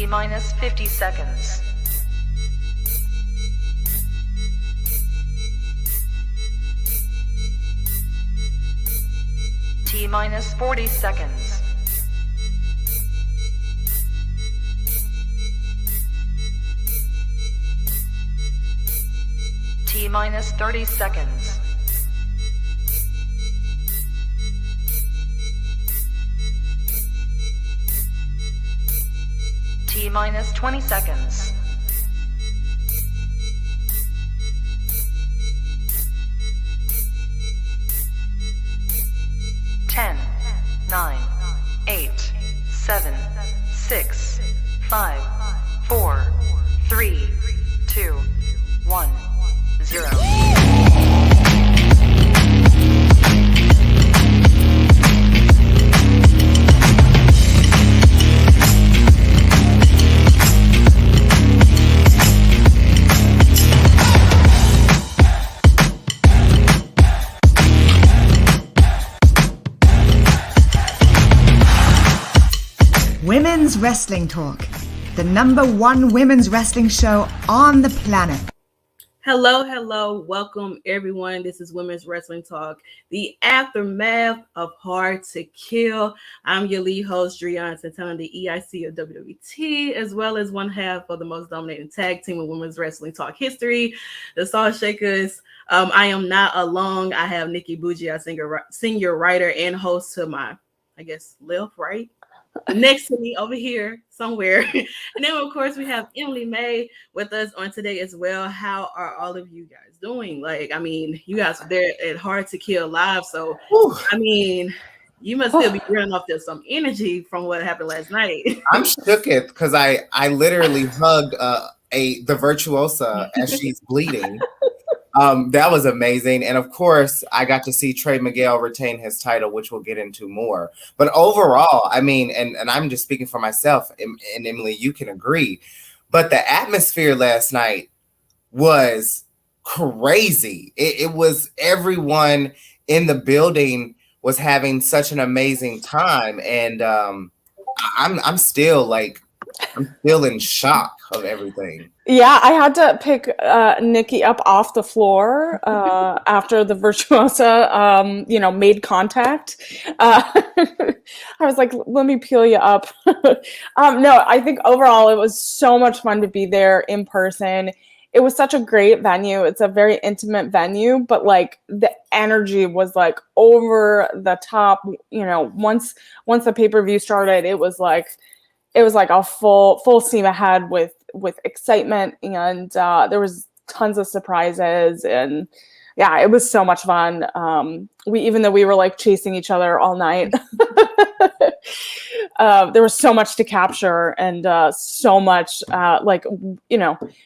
T minus 50 seconds. T minus 40 seconds. T minus 30 seconds. T minus 20 seconds. Ten, 9, 8, 7, 6, 5, 4, 3, 2, 1, 0. Women's Wrestling Talk, the #1 women's wrestling show on the planet. Hello, welcome everyone. This is Women's Wrestling Talk, the aftermath of Hard to Kill. I'm your lead host, Driune Santana, the EIC of WWT, as well as one half of the most dominating tag team in Women's Wrestling Talk history, the Salt Shakers. I am not alone. I have Nickie Booshie, our senior writer and host to my, I guess, left, right? Next to me over here somewhere. And then, of course, we have Emily Mae with us on today as well. How are all of you guys doing? You guys are there at Hard to Kill Live. So, you must still be running off there some energy from what happened last night. I'm shook it because I literally hugged the virtuosa as she's bleeding. That was amazing. And of course, I got to see Trey Miguel retain his title, which we'll get into more. But overall, and I'm just speaking for myself, and Emily, you can agree. But the atmosphere last night was crazy. It was everyone in the building was having such an amazing time. And I'm still in shock of everything. Yeah, I had to pick Nickie up off the floor after the virtuosa, made contact. I was like, let me peel you up. No, I think overall it was so much fun to be there in person. It was such a great venue. It's a very intimate venue, but the energy was over the top. Once the pay-per-view started, it was like a full steam ahead with excitement, and there was tons of surprises, and yeah, it was so much fun. Even though we were chasing each other all night, there was so much to capture, and so much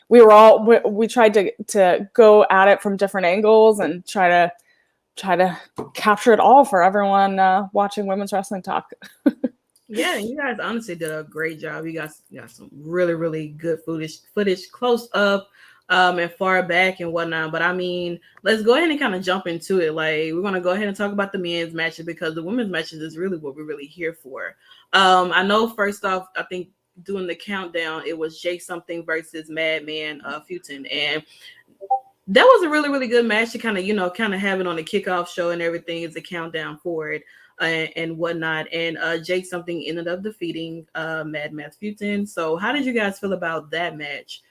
we tried to go at it from different angles and try to capture it all for everyone watching Women's Wrestling Talk. Yeah, you guys honestly did a great job. You guys got some really, really good footage close up and far back and whatnot. But let's go ahead and kind of jump into it. We're going to go ahead and talk about the men's matches because the women's matches is really what we're really here for. I know first off, I think doing the countdown, it was Jake Something versus Madman Futon. And that was a really, really good match to kind of have it on the kickoff show and everything as a countdown for it. And whatnot, and Jake Something ended up defeating Madman Futon. So how did you guys feel about that match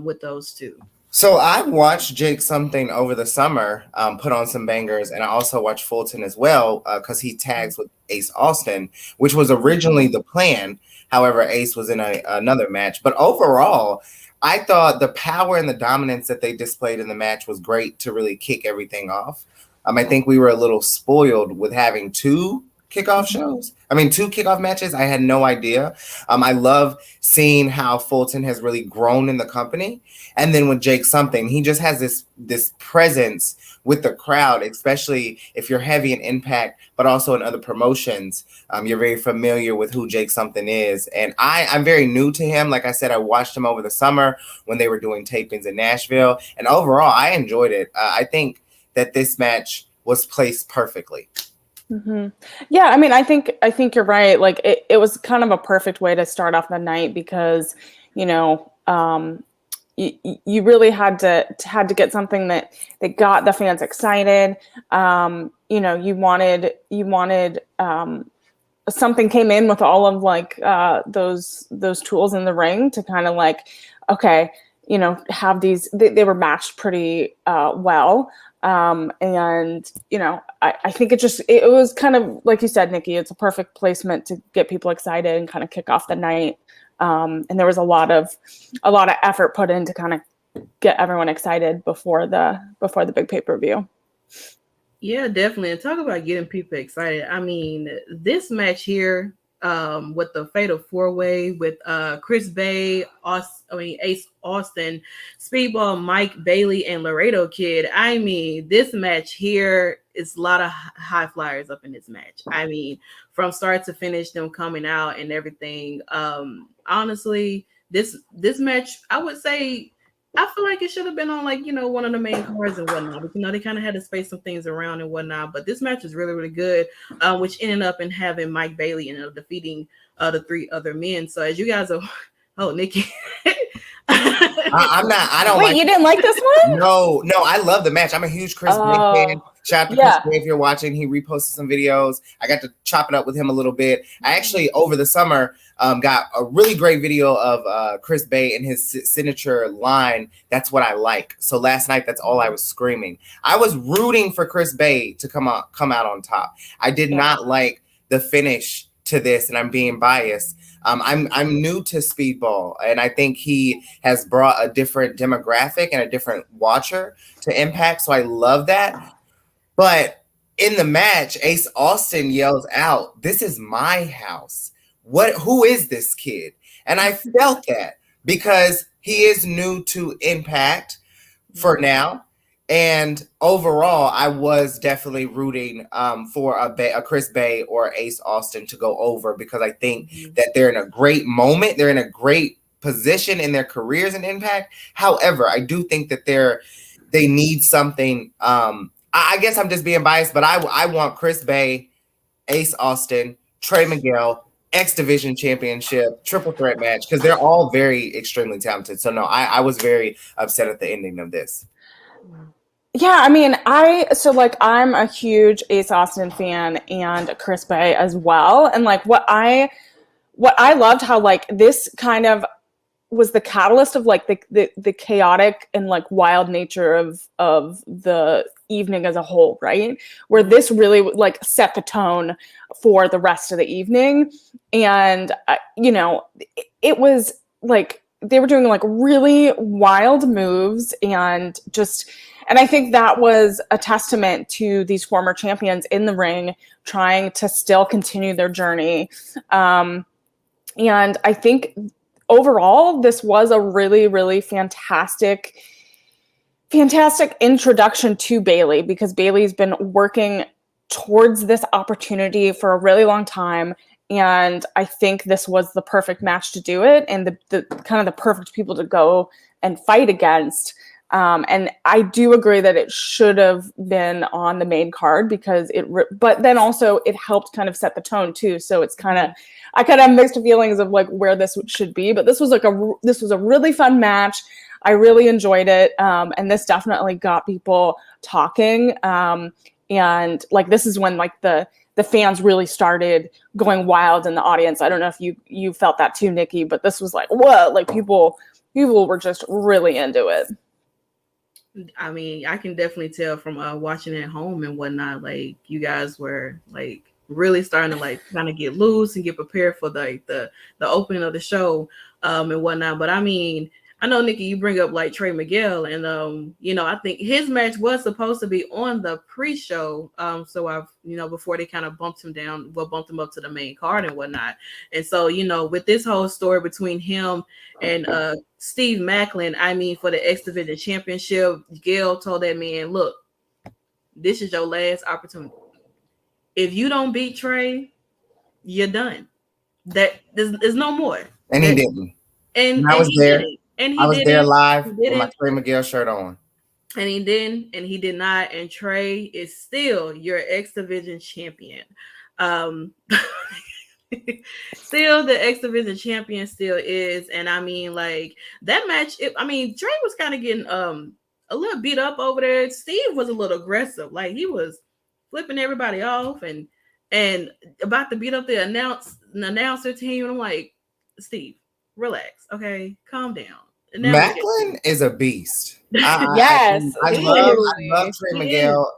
with those two? So I watched Jake Something over the summer put on some bangers, and I also watched Fulton as well because he tags with Ace Austin, which was originally the plan. However, Ace was in another match. But overall, I thought the power and the dominance that they displayed in the match was great to really kick everything off. I think we were a little spoiled with having two kickoff matches. I had no idea. I love seeing how Fulton has really grown in the company. And then with Jake Something, he just has this presence with the crowd, especially if you're heavy in Impact, but also in other promotions. You're very familiar with who Jake Something is. And I'm very new to him. Like I said, I watched him over the summer when they were doing tapings in Nashville. And overall, I enjoyed it. I think that this match was placed perfectly. Yeah, I mean, I think you're right. Like it was kind of a perfect way to start off the night because, you know, you really had to get something that got the fans excited. You know, you wanted something came in with all of like those tools in the ring to kind of like, okay, you know, have these, they were matched pretty well. And you know, I think it was kind of like you said, Nikki, it's a perfect placement to get people excited and kind of kick off the night. And there was a lot of effort put in to kind of get everyone excited before the big pay-per-view. Yeah, definitely. And talk about getting people excited. I mean, this match here, with the Fatal 4-Way with Chris Bay, Ace Austin, Speedball, Mike Bailey, and Laredo Kid. I mean, this match here is a lot of high flyers up in this match. I mean, from start to finish, them coming out and everything. Honestly, this match, I would say, I feel like it should have been on, like, you know, one of the main cards and whatnot. But, you know, they kind of had to space some things around and whatnot. But this match is really, really good, which ended up in having Mike Bailey and defeating the 3 other men. So as you guys are, oh, Nikki. I'm not. I don't. Wait, you didn't like this one? No, I love the match. I'm a huge Chris Bay fan. Shout out to Chris Bay if you're watching. He reposted some videos. I got to chop it up with him a little bit. I actually, over the summer, got a really great video of Chris Bay and his signature line. That's what I like. So last night, that's all I was screaming. I was rooting for Chris Bay to come out on top. I did not like the finish to this, and I'm being biased. I'm new to Speedball, and I think he has brought a different demographic and a different watcher to Impact. So I love that. But in the match, Ace Austin yells out, "This is my house. Who is this kid?" And I felt that because he is new to Impact for now. And overall, I was definitely rooting for a Chris Bay or Ace Austin to go over because I think that they're in a great moment. They're in a great position in their careers in Impact. However, I do think that they need something. I guess I'm just being biased, but I want Chris Bay, Ace Austin, Trey Miguel, X Division Championship, triple threat match, because they're all very extremely talented. So no, I was very upset at the ending of this. Yeah, I mean, I'm a huge Ace Austin fan and Chris Bay as well. And like what I loved how like this kind of was the catalyst of like the chaotic and like wild nature of the evening as a whole, right? Where this really like set the tone for the rest of the evening. And you know, it was like they were doing like really wild moves and I think that was a testament to these former champions in the ring trying to still continue their journey. And I think overall, this was a really, really fantastic introduction to Bailey because Bailey's been working towards this opportunity for a really long time. And I think this was the perfect match to do it and the kind of the perfect people to go and fight against. And I do agree that it should have been on the main card because but then also it helped kind of set the tone too. So it's I kind of have mixed feelings of like where this should be, but this was a really fun match. I really enjoyed it. And this definitely got people talking. And like, this is when like the fans really started going wild in the audience. I don't know if you felt that too, Nikki, but this was like, what? Like people were just really into it. I mean, I can definitely tell from watching at home and whatnot, like you guys were like really starting to like kind of get loose and get prepared for the opening of the show and whatnot. But I mean, I know, Nikki, you bring up like Trey Miguel, and you know, I think his match was supposed to be on the pre-show. So I've, you know, before they kind of bumped him up to the main card and whatnot. And so, you know, with this whole story between him and Steve Macklin, I mean, for the X Division Championship, Gail told that man, look, this is your last opportunity. If you don't beat Trey, you're done. There's no more. And he didn't. And I was there. And I was there live with my Trey Miguel shirt on. And he didn't, and he did not. And Trey is still your X Division champion. Still the X Division champion still is. And I mean, like that match, Trey was kind of getting a little beat up over there. Steve was a little aggressive. Like he was flipping everybody off and about to beat up the announcer team. And I'm like, Steve, relax, okay, calm down. Macklin is a beast. Yes, I love Trey Miguel.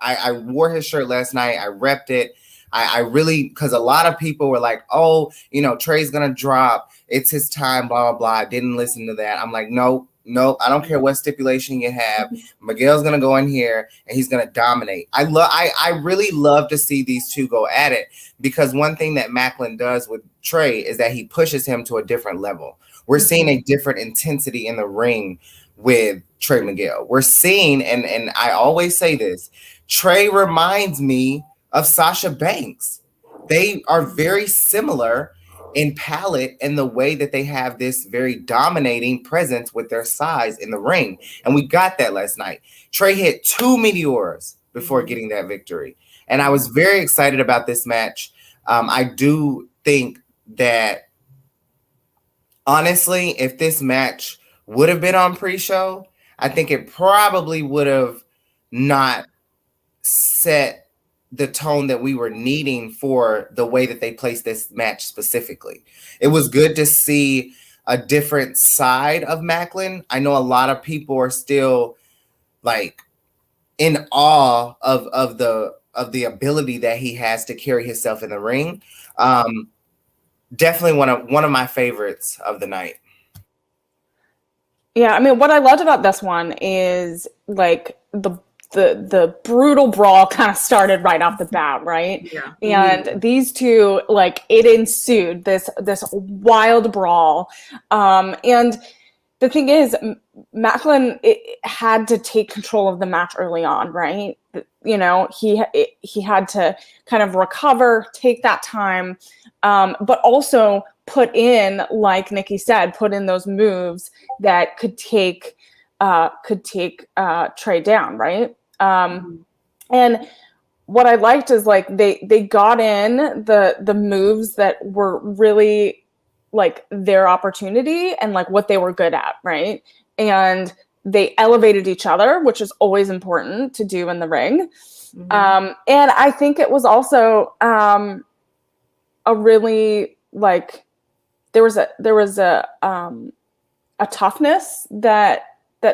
I wore his shirt last night. I repped it. I really, because a lot of people were like, oh, Trey's gonna drop. It's his time, blah blah blah. I didn't listen to that. I'm like, nope. I don't care what stipulation you have. Miguel's gonna go in here and he's gonna dominate. I really love to see these two go at it, because one thing that Macklin does with Trey is that he pushes him to a different level. We're seeing a different intensity in the ring with Trey Miguel. We're seeing, and I always say this, Trey reminds me of Sasha Banks. They are very similar in palette and the way that they have this very dominating presence with their size in the ring. And we got that last night. Trey hit 2 meteors before getting that victory. And I was very excited about this match. I do think that, honestly, if this match would have been on pre-show, I think it probably would have not set the tone that we were needing for the way that they placed this match specifically. It was good to see a different side of Macklin. I know a lot of people are still like in awe of the ability that he has to carry himself in the ring. Definitely one of my favorites of the night. Yeah, I mean, what I loved about this one is like the brutal brawl kind of started right off the bat, right? Yeah. And these two, like, it ensued this wild brawl. And the thing is, Macklin had to take control of the match early on, right? He had to kind of recover, take that time, but also put in, like Nickie said, put in those moves that could take Trey down, right? And what I liked is like they got in the moves that were really like their opportunity and like what they were good at, right? And they elevated each other, which is always important to do in the ring. And I think it was also a really like there was a toughness that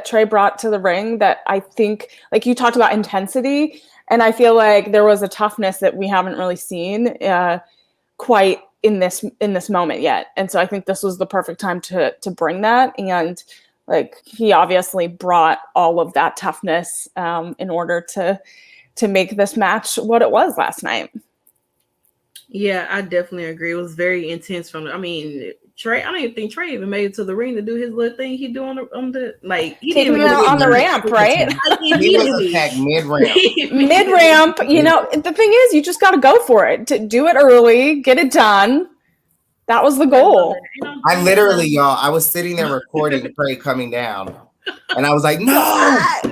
Trey brought to the ring that I think, like you talked about intensity, and I feel like there was a toughness that we haven't really seen quite in this moment yet. And so I think this was the perfect time to bring that. And like he obviously brought all of that toughness in order to make this match what it was last night. Yeah, I definitely agree. It was very intense Trey, I don't even think Trey even made it to the ring to do his little thing he do on the like he taking him out on the ramp, right? He was attacked mid-ramp. Mid-ramp, the thing is, you just got to go for it. To do it early, get it done. That was the goal. I literally, y'all, I was sitting there recording Trey coming down, and I was like, no!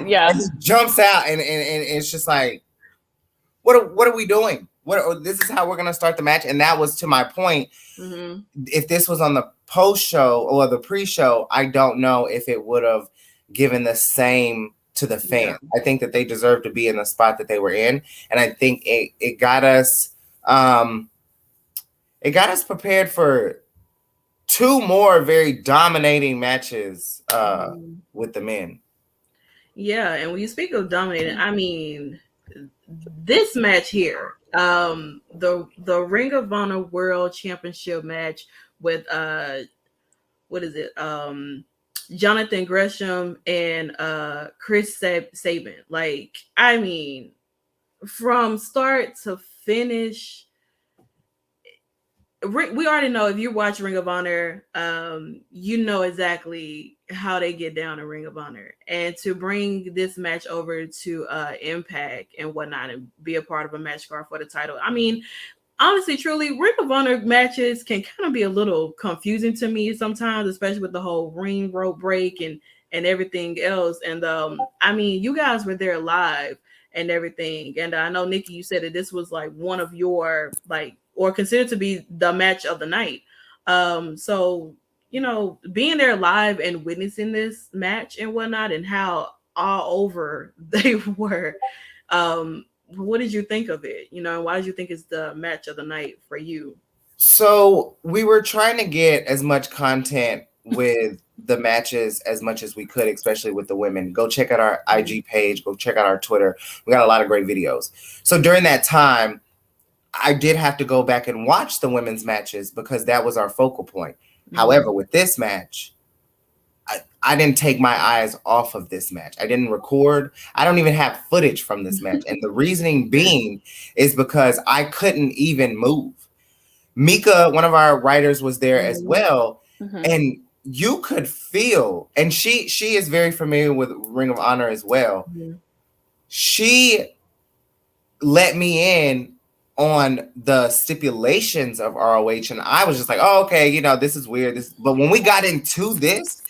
Yeah. And he jumps out, and it's just like, what are we doing? This is how we're going to start the match. And that was to my point. Mm-hmm. If this was on the post show or the pre-show, I don't know if it would have given the same to the fans. Yeah. I think that they deserve to be in the spot that they were in. And I think it got us prepared for 2 more very dominating matches with the men. Yeah. And when you speak of dominating, I mean, this match here, the Ring of Honor World Championship match with Jonathan Gresham and Chris Sabin. Like, I mean, from start to finish, we already know, if you watch Ring of Honor, you know exactly how they get down in Ring of Honor. And to bring this match over to Impact and whatnot and be a part of a match card for the title, I mean, honestly, truly, Ring of Honor matches can kind of be a little confusing to me sometimes, especially with the whole ring rope break and and everything else. And I mean, you guys were there live and everything. And I know, Nickie, you said that this was like one of your like, or considered to be the match of the night. So, you know, being there live and witnessing this match and whatnot, and how all over they were, what did you think of it? You know, why did you think it's the match of the night for you? So we were trying to get as much content with the matches as much as we could, especially with the women. Go check out our IG page. Go check out our Twitter. We got a lot of great videos. So during that time, I did have to go back and watch the women's matches because that was our focal point. Mm-hmm. However, with this match, I didn't take my eyes off of this match. I didn't record. I don't even have footage from this match. And the reasoning being is because I couldn't even move. Mika, one of our writers, was there as well. Mm-hmm. And you could feel, and she is very familiar with Ring of Honor as well. Mm-hmm. She let me in on the stipulations of ROH, and I was just like, oh, okay, you know, this is weird. But when we got into this,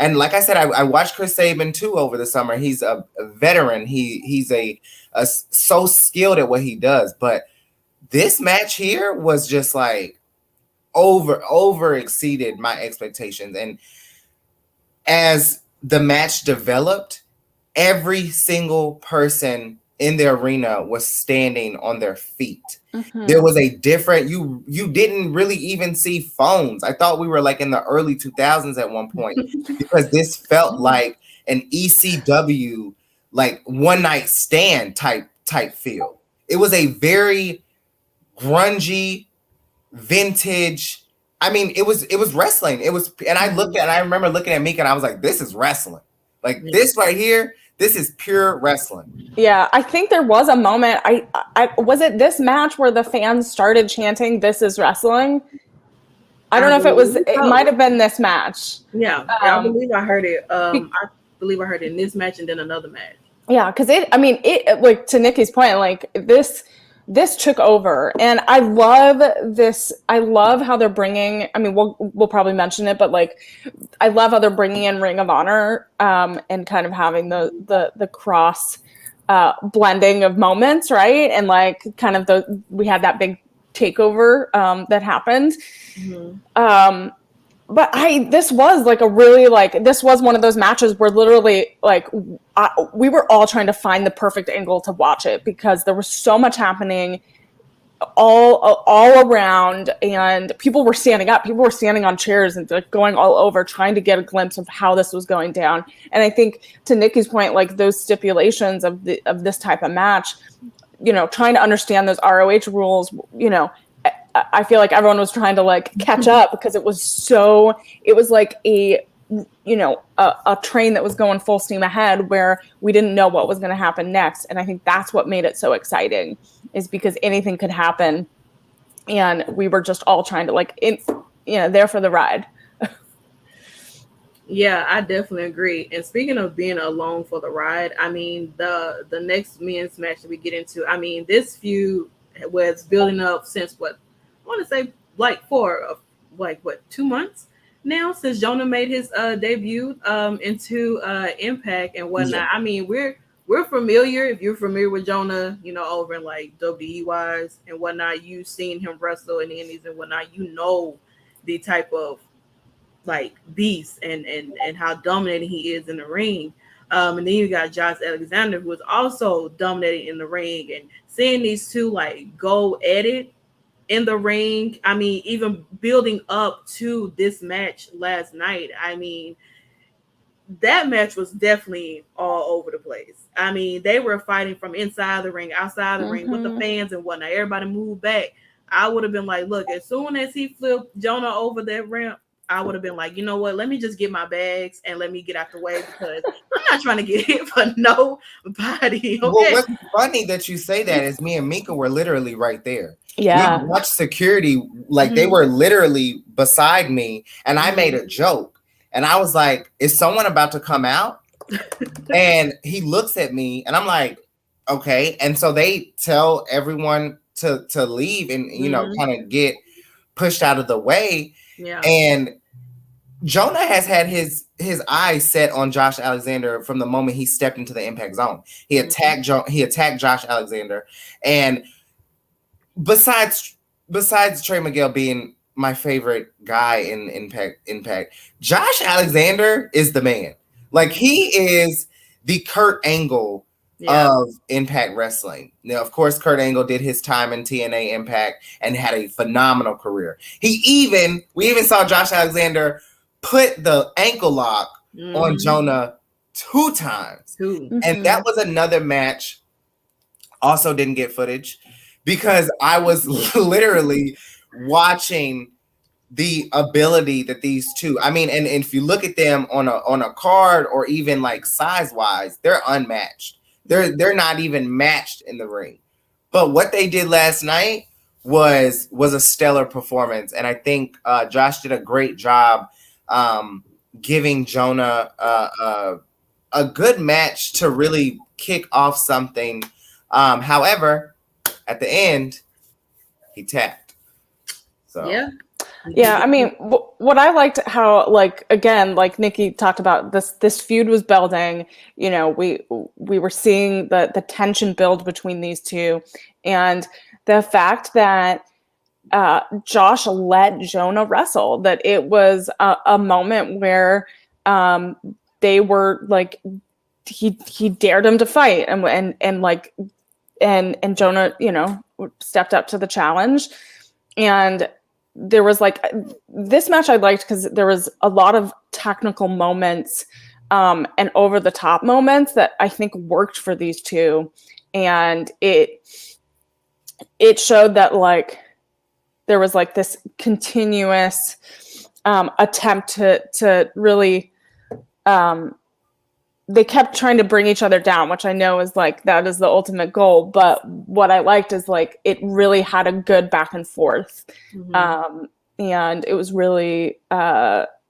and like I said, I watched Chris Sabin too over the summer. He's a veteran. He's a so skilled at what he does. But this match here was just like over exceeded my expectations. And as the match developed, every single person in the arena was standing on their feet. Mm-hmm. There was a different, you didn't really even see phones. I thought we were like in the early 2000s at one point because this felt like an ECW, like one night stand type feel. It was a very grungy, vintage. I mean, it was wrestling. It was, and I remember looking at Mika and I was like, this is wrestling. Like this right here, this is pure wrestling. Yeah, I think there was a moment. I was it this match where the fans started chanting, "This is wrestling." I don't know if it was. It might have been this match. Yeah, I believe I heard it. I believe I heard it in this match and then another match. Yeah, because it like to Nickie's point, like this took over, and I love this. I love how they're bringing. I mean, we'll probably mention it, but like, I love how they're bringing in Ring of Honor, and kind of having the cross blending of moments, right? And like, kind of we had that big takeover that happened. Mm-hmm. But this was like this was one of those matches where literally like we were all trying to find the perfect angle to watch it because there was so much happening all around, and people were standing up, people were standing on chairs and like going all over trying to get a glimpse of how this was going down. And I think to Nickie's point, like those stipulations of this type of match, you know, trying to understand those ROH rules, you know, I feel like everyone was trying to like catch up because it was like a train that was going full steam ahead where we didn't know what was going to happen next. And I think that's what made it so exciting, is because anything could happen. And we were just all trying to there for the ride. Yeah, I definitely agree. And speaking of being along for the ride, I mean, the next men's match that we get into, I mean, this feud was building up since I want to say like for 2 months now since Jonah made his debut into Impact and whatnot. Yeah. I mean, we're familiar. If you're familiar with Jonah, you know, over in like WWE wise and whatnot, you've seen him wrestle in the Indies and whatnot. You know the type of like beast and how dominating he is in the ring. And then you got Josh Alexander, who is also dominating in the ring, and seeing these two like go at it in the ring. I mean, even building up to this match last night, I mean, that match was definitely all over the place. I mean, they were fighting from inside the ring, outside the ring with the fans and whatnot. Everybody moved back. I would have been like, look, as soon as he flipped Jonah over that ramp, I would have been like, you know what? Let me just get my bags and let me get out the way because I'm not trying to get hit for nobody. Okay? Well, what's funny that you say that is me and Mika were literally right there. Yeah. We watched security, like they were literally beside me, and I made a joke. And I was like, is someone about to come out? And he looks at me and I'm like, okay. And so they tell everyone to leave and, you know, kind of get pushed out of the way. Yeah. And Jonah has had his his eyes set on Josh Alexander from the moment he stepped into the Impact Zone. He attacked Josh Alexander, and besides Trey Miguel being my favorite guy in Impact, Josh Alexander is the man. Like, he is the Kurt Angle of Impact Wrestling. Now, of course, Kurt Angle did his time in TNA Impact and had a phenomenal career. We even saw Josh Alexander put the ankle lock on Jonah 2 times. And that was another match. Also didn't get footage because I was literally watching the ability that these two, I mean, and if you look at them on a card or even like size wise, they're unmatched. They're not even matched in the ring. But what they did last night was a stellar performance, and I think Josh did a great job giving Jonah a good match to really kick off something. However, at the end, he tapped. So yeah. I mean, what I liked how, like, again, like Nickie talked about, this feud was building. You know, we were seeing the tension build between these two, and the fact that Josh let Jonah wrestle, that it was a moment where they were like, he dared him to fight, and Jonah, you know, stepped up to the challenge. And there was like, this match I liked because there was a lot of technical moments and over the top moments that I think worked for these two. And it showed that, like, there was like this continuous attempt to really, they kept trying to bring each other down, which I know is like, that is the ultimate goal. But what I liked is, like, it really had a good back and forth. And it was really,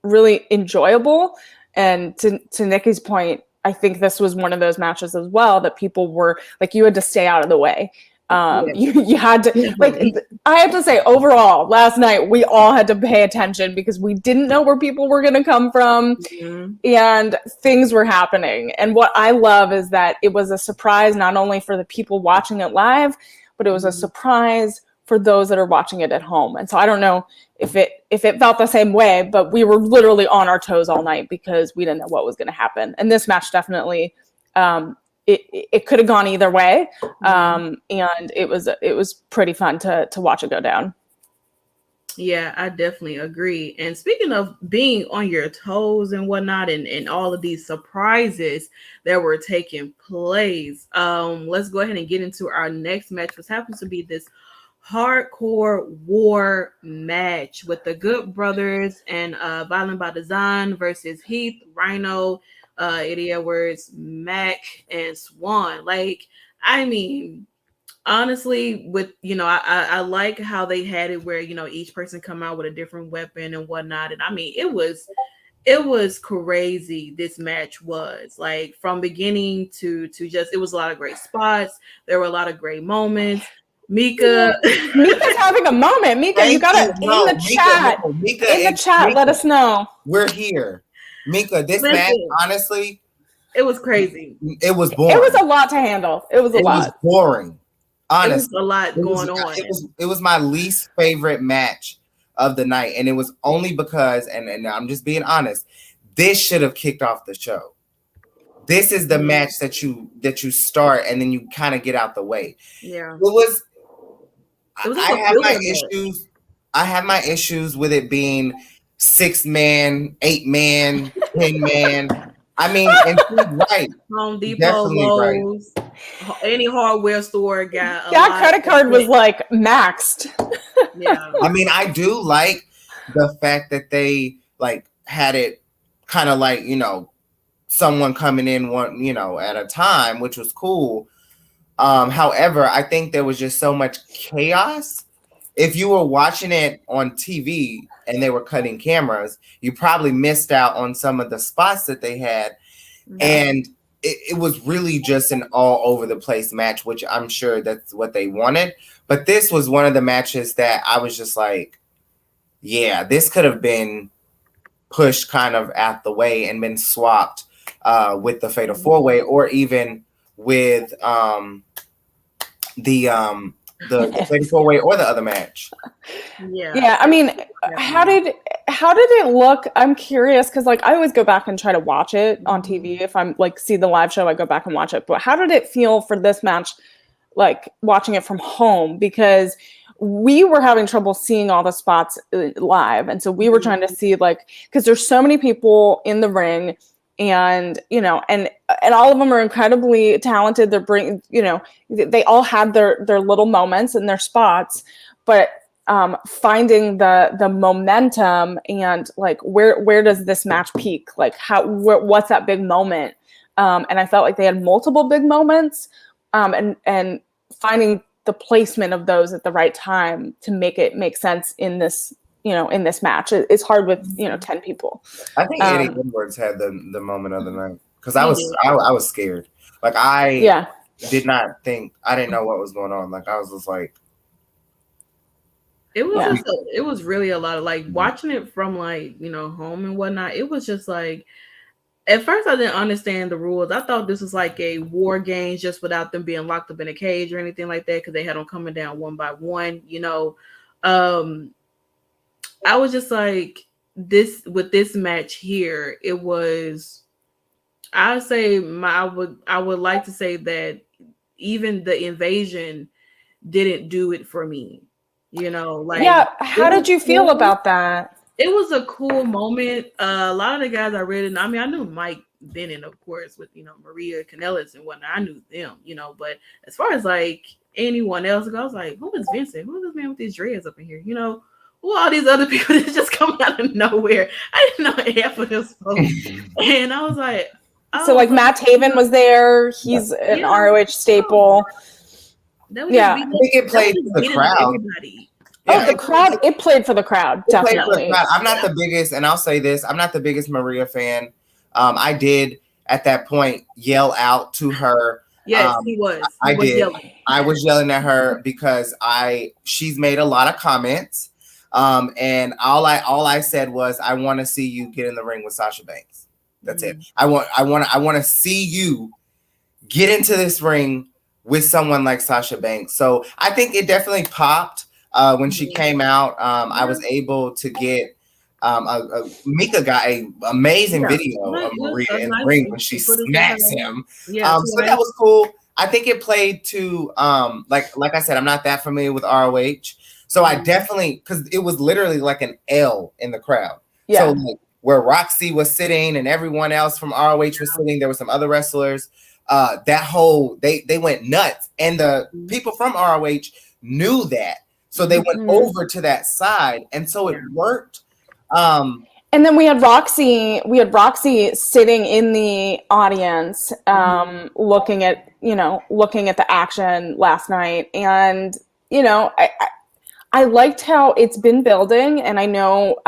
really enjoyable. And to Nickie's point, I think this was one of those matches as well that people were like, you had to stay out of the way. You had to, like, I have to say, overall, last night we all had to pay attention because we didn't know where people were going to come from, and things were happening. And what I love is that it was a surprise not only for the people watching it live, but it was a surprise for those that are watching it at home. And so I don't know if it felt the same way, but we were literally on our toes all night because we didn't know what was going to happen. And this match definitely, it could have gone either way, and it was pretty fun to watch it go down. Yeah, I definitely agree. And speaking of being on your toes and whatnot, and all of these surprises that were taking place, let's go ahead and get into our next match, which happens to be this hardcore war match with the Good Brothers and Violent by Design versus Heath, Rhino, Eddie Edwards, Mac, and Swan. Like, I mean, honestly, with, you know, I like how they had it where, you know, each person come out with a different weapon and whatnot. And I mean, it was crazy. This match was, like, from beginning to just, it was a lot of great spots. There were a lot of great moments. Mika's having a moment. Mika, you gotta in the chat. Let us know. We're here. Mika, this match, honestly, it was crazy. It was boring. It was a lot to handle. It was boring. Honestly, it was a lot going on. It was my least favorite match of the night, and it was only because, and I'm just being honest, this should have kicked off the show. This is the match that you start, and then you kind of get out the way. Yeah, it was I have my issues. I have my issues with it being 6-man, 8-man, 10-man. I mean, and she's right. Home Depot, Lowe's, any hardware store got that credit card was like maxed. Yeah, I mean, I do like the fact that they like had it kind of like, you know, someone coming in one, you know, at a time, which was cool. However, I think there was just so much chaos. If you were watching it on TV and they were cutting cameras, you probably missed out on some of the spots that they had. And it was really just an all over the place match, which I'm sure that's what they wanted. But this was one of the matches that I was just like, yeah, this could have been pushed kind of out the way and been swapped with the Fatal 4-Way, or even with the Fatal 4-Way or the other match. Yeah. I mean, how did it look? I'm curious because like I always go back and try to watch it on TV. If I'm like see the live show, I go back and watch it. But how did it feel for this match, like watching it from home? Because we were having trouble seeing all the spots live, and so we were trying to see like because there's so many people in the ring. And and all of them are incredibly talented. They're they all had their little moments and their spots, but finding the momentum and like where does this match peak? Like what's that big moment? And I felt like they had multiple big moments, and finding the placement of those at the right time to make it make sense in this. In this match, it's hard with 10 people. I think Eddie Edwards had the moment of the night because I was scared. Like I did not think, I didn't know what was going on. Like I was just like, it was really a lot of like watching it from like home and whatnot. It was just like at first I didn't understand the rules. I thought this was like a war game just without them being locked up in a cage or anything like that because they had them coming down one by one. I was just like this with this match here. It was, I would like to say that even the invasion didn't do it for me. How did you feel about that? It was a cool moment. A lot of the guys I knew Mike Bennett, of course, with Maria Kanellis and whatnot. I knew them, but as far as like anyone else, I was like, who is Vincent? Who is this man with these dreads up in here? Who all these other people that just come out of nowhere? I didn't know half of this folks. And I was like, so like Matt Taven was there. He's an ROH staple. I think it played for the crowd. The crowd, it played for the crowd, definitely. I'm not the biggest, and I'll say this, I'm not the biggest Maria fan. I did at that point yell out to her. Yes, he was. I did. Yelling. I was yelling at her because she's made a lot of comments. And all I said was, I want to see you get in the ring with Sasha Banks. That's it. I want to see you get into this ring with someone like Sasha Banks. So I think it definitely popped when she came out. I was able to get Mika got an amazing video of Maria in the ring when she smacks him. So that was cool. I think it played to like I said, I'm not that familiar with ROH. So I definitely, because it was literally like an L in the crowd. Yeah. So like, where Roxy was sitting and everyone else from ROH was sitting, there were some other wrestlers. They went nuts, and the people from ROH knew that, so they went over to that side, and so it worked. And then we had Roxy sitting in the audience, looking at the action last night, and I liked how it's been building, and I know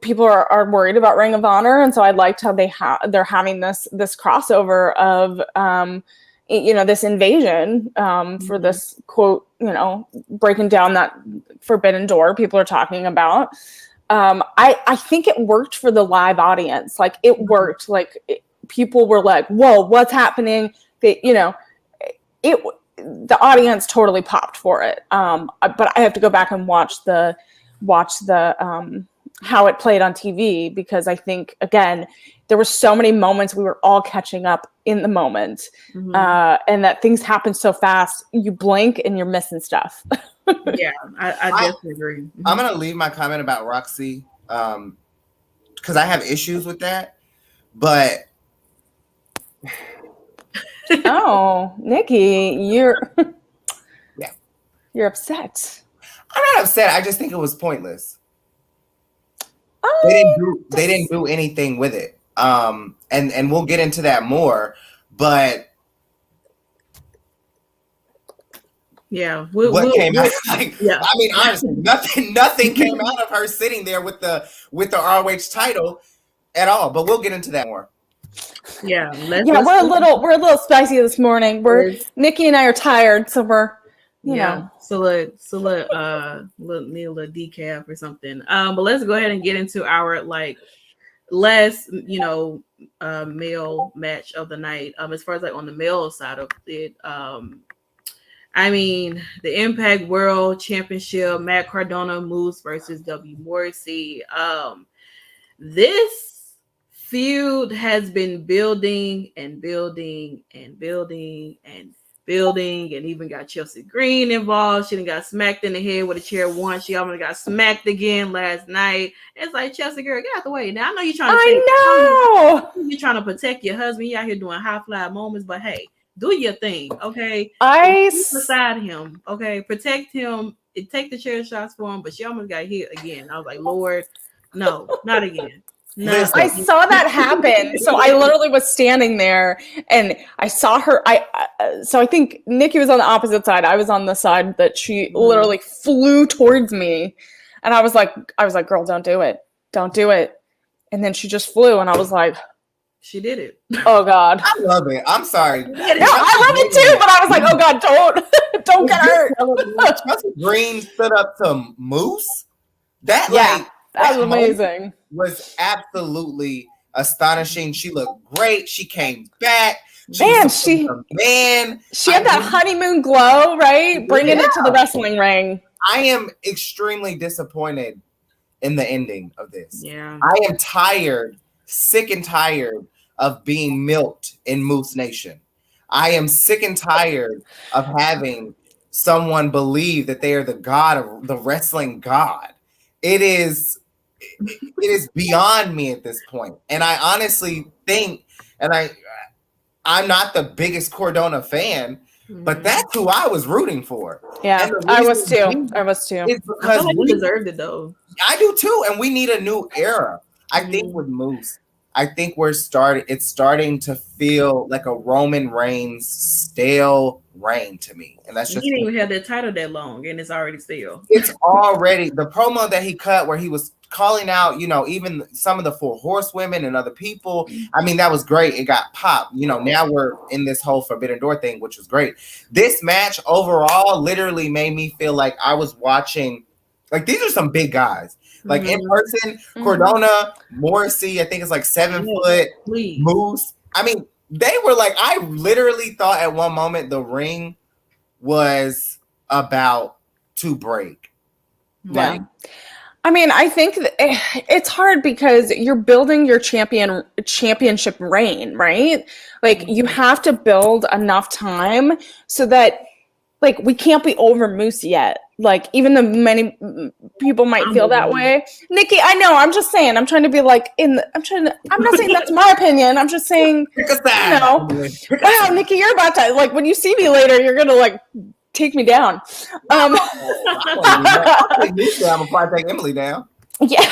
people are worried about Ring of Honor, and so I liked how they're having this crossover of this invasion for this quote, breaking down that forbidden door people are talking about. I think it worked for the live audience. Like it worked. Like people were like, "Whoa, what's happening?" The audience totally popped for it. But I have to go back and watch the how it played on TV, because I think, again, there were so many moments we were all catching up in the moment, and that things happen so fast, you blink and you're missing stuff. Yeah, I definitely agree. I'm going to leave my comment about Roxy because I have issues with that, but... Oh, Nikki, you're upset. I'm not upset. I just think it was pointless. They didn't do anything with it. And we'll get into that more, but yeah, what came out? Like, yeah. I mean, honestly, nothing came out of her sitting there with the ROH title at all. But we'll get into that more. We're a little spicy this morning. Nikki and I are tired, so we're you know. So need a little decaf or something. But let's go ahead and get into our like last, male match of the night. As far as like on the male side of it, I mean, the Impact World Championship, Matt Cardona moves versus wMorsi. This feud has been building and building and building and building, and even got Chelsea Green involved. She done got smacked in the head with a chair once. She almost got smacked again last night. It's like, Chelsea, girl, get out the way. Now I know you're trying to you're trying to protect your husband. You out here doing high fly moments, but hey, do your thing, okay? Beside him, okay? Protect him. Take the chair shots for him, but she almost got hit again. I was like, Lord, no, not again. No. I saw that happen. So I literally was standing there and I saw her. So I think Nicki was on the opposite side. I was on the side that she literally flew towards me. And I was like, girl, don't do it. Don't do it. And then she just flew. And I was like, she did it. Oh God. I love it. I'm sorry. No, I love it too. But I was like, oh God, don't get hurt. Chelsea Green stood up to Moose. That was amazing. Was absolutely astonishing. She looked great. She came back. She had that honeymoon glow, right? Bringing it to the wrestling ring. I am extremely disappointed in the ending of this. Yeah. I am tired, sick and tired of being milked in Moose Nation. I am sick and tired of having someone believe that they are the god of the wrestling god. It is beyond me at this point. And I honestly think, and I'm not the biggest Cardona fan, but that's who I was rooting for. Yeah, I was too. It's because I feel like he deserved it though. I do too, and we need a new era. I think with Moose, I think it's starting to feel like a Roman Reigns stale reign to me. And that's just, he didn't even have that title that long, and it's already stale. It's already the promo that he cut where he was calling out, even some of the 4 horsewomen and other people. I mean, that was great. It got popped. Now we're in this whole Forbidden Door thing, which was great. This match overall literally made me feel like I was watching, like, these are some big guys. Like in person, Cardona, Morrissey, I think it's like 7 foot, Moose. I mean, they were like, I literally thought at one moment the ring was about to break. Yeah. I mean, I think it's hard because you're building your championship reign, right? Like you have to build enough time so that like we can't be over Moose yet. Like even though many people might feel that way. Nicki, I know, I'm just saying, I'm trying to be like I'm not saying that's my opinion. I'm just saying, wow, Nicki, you're about to, like, when you see me later, you're going to like take me down. I'll take this down before I take Emily down. Yeah.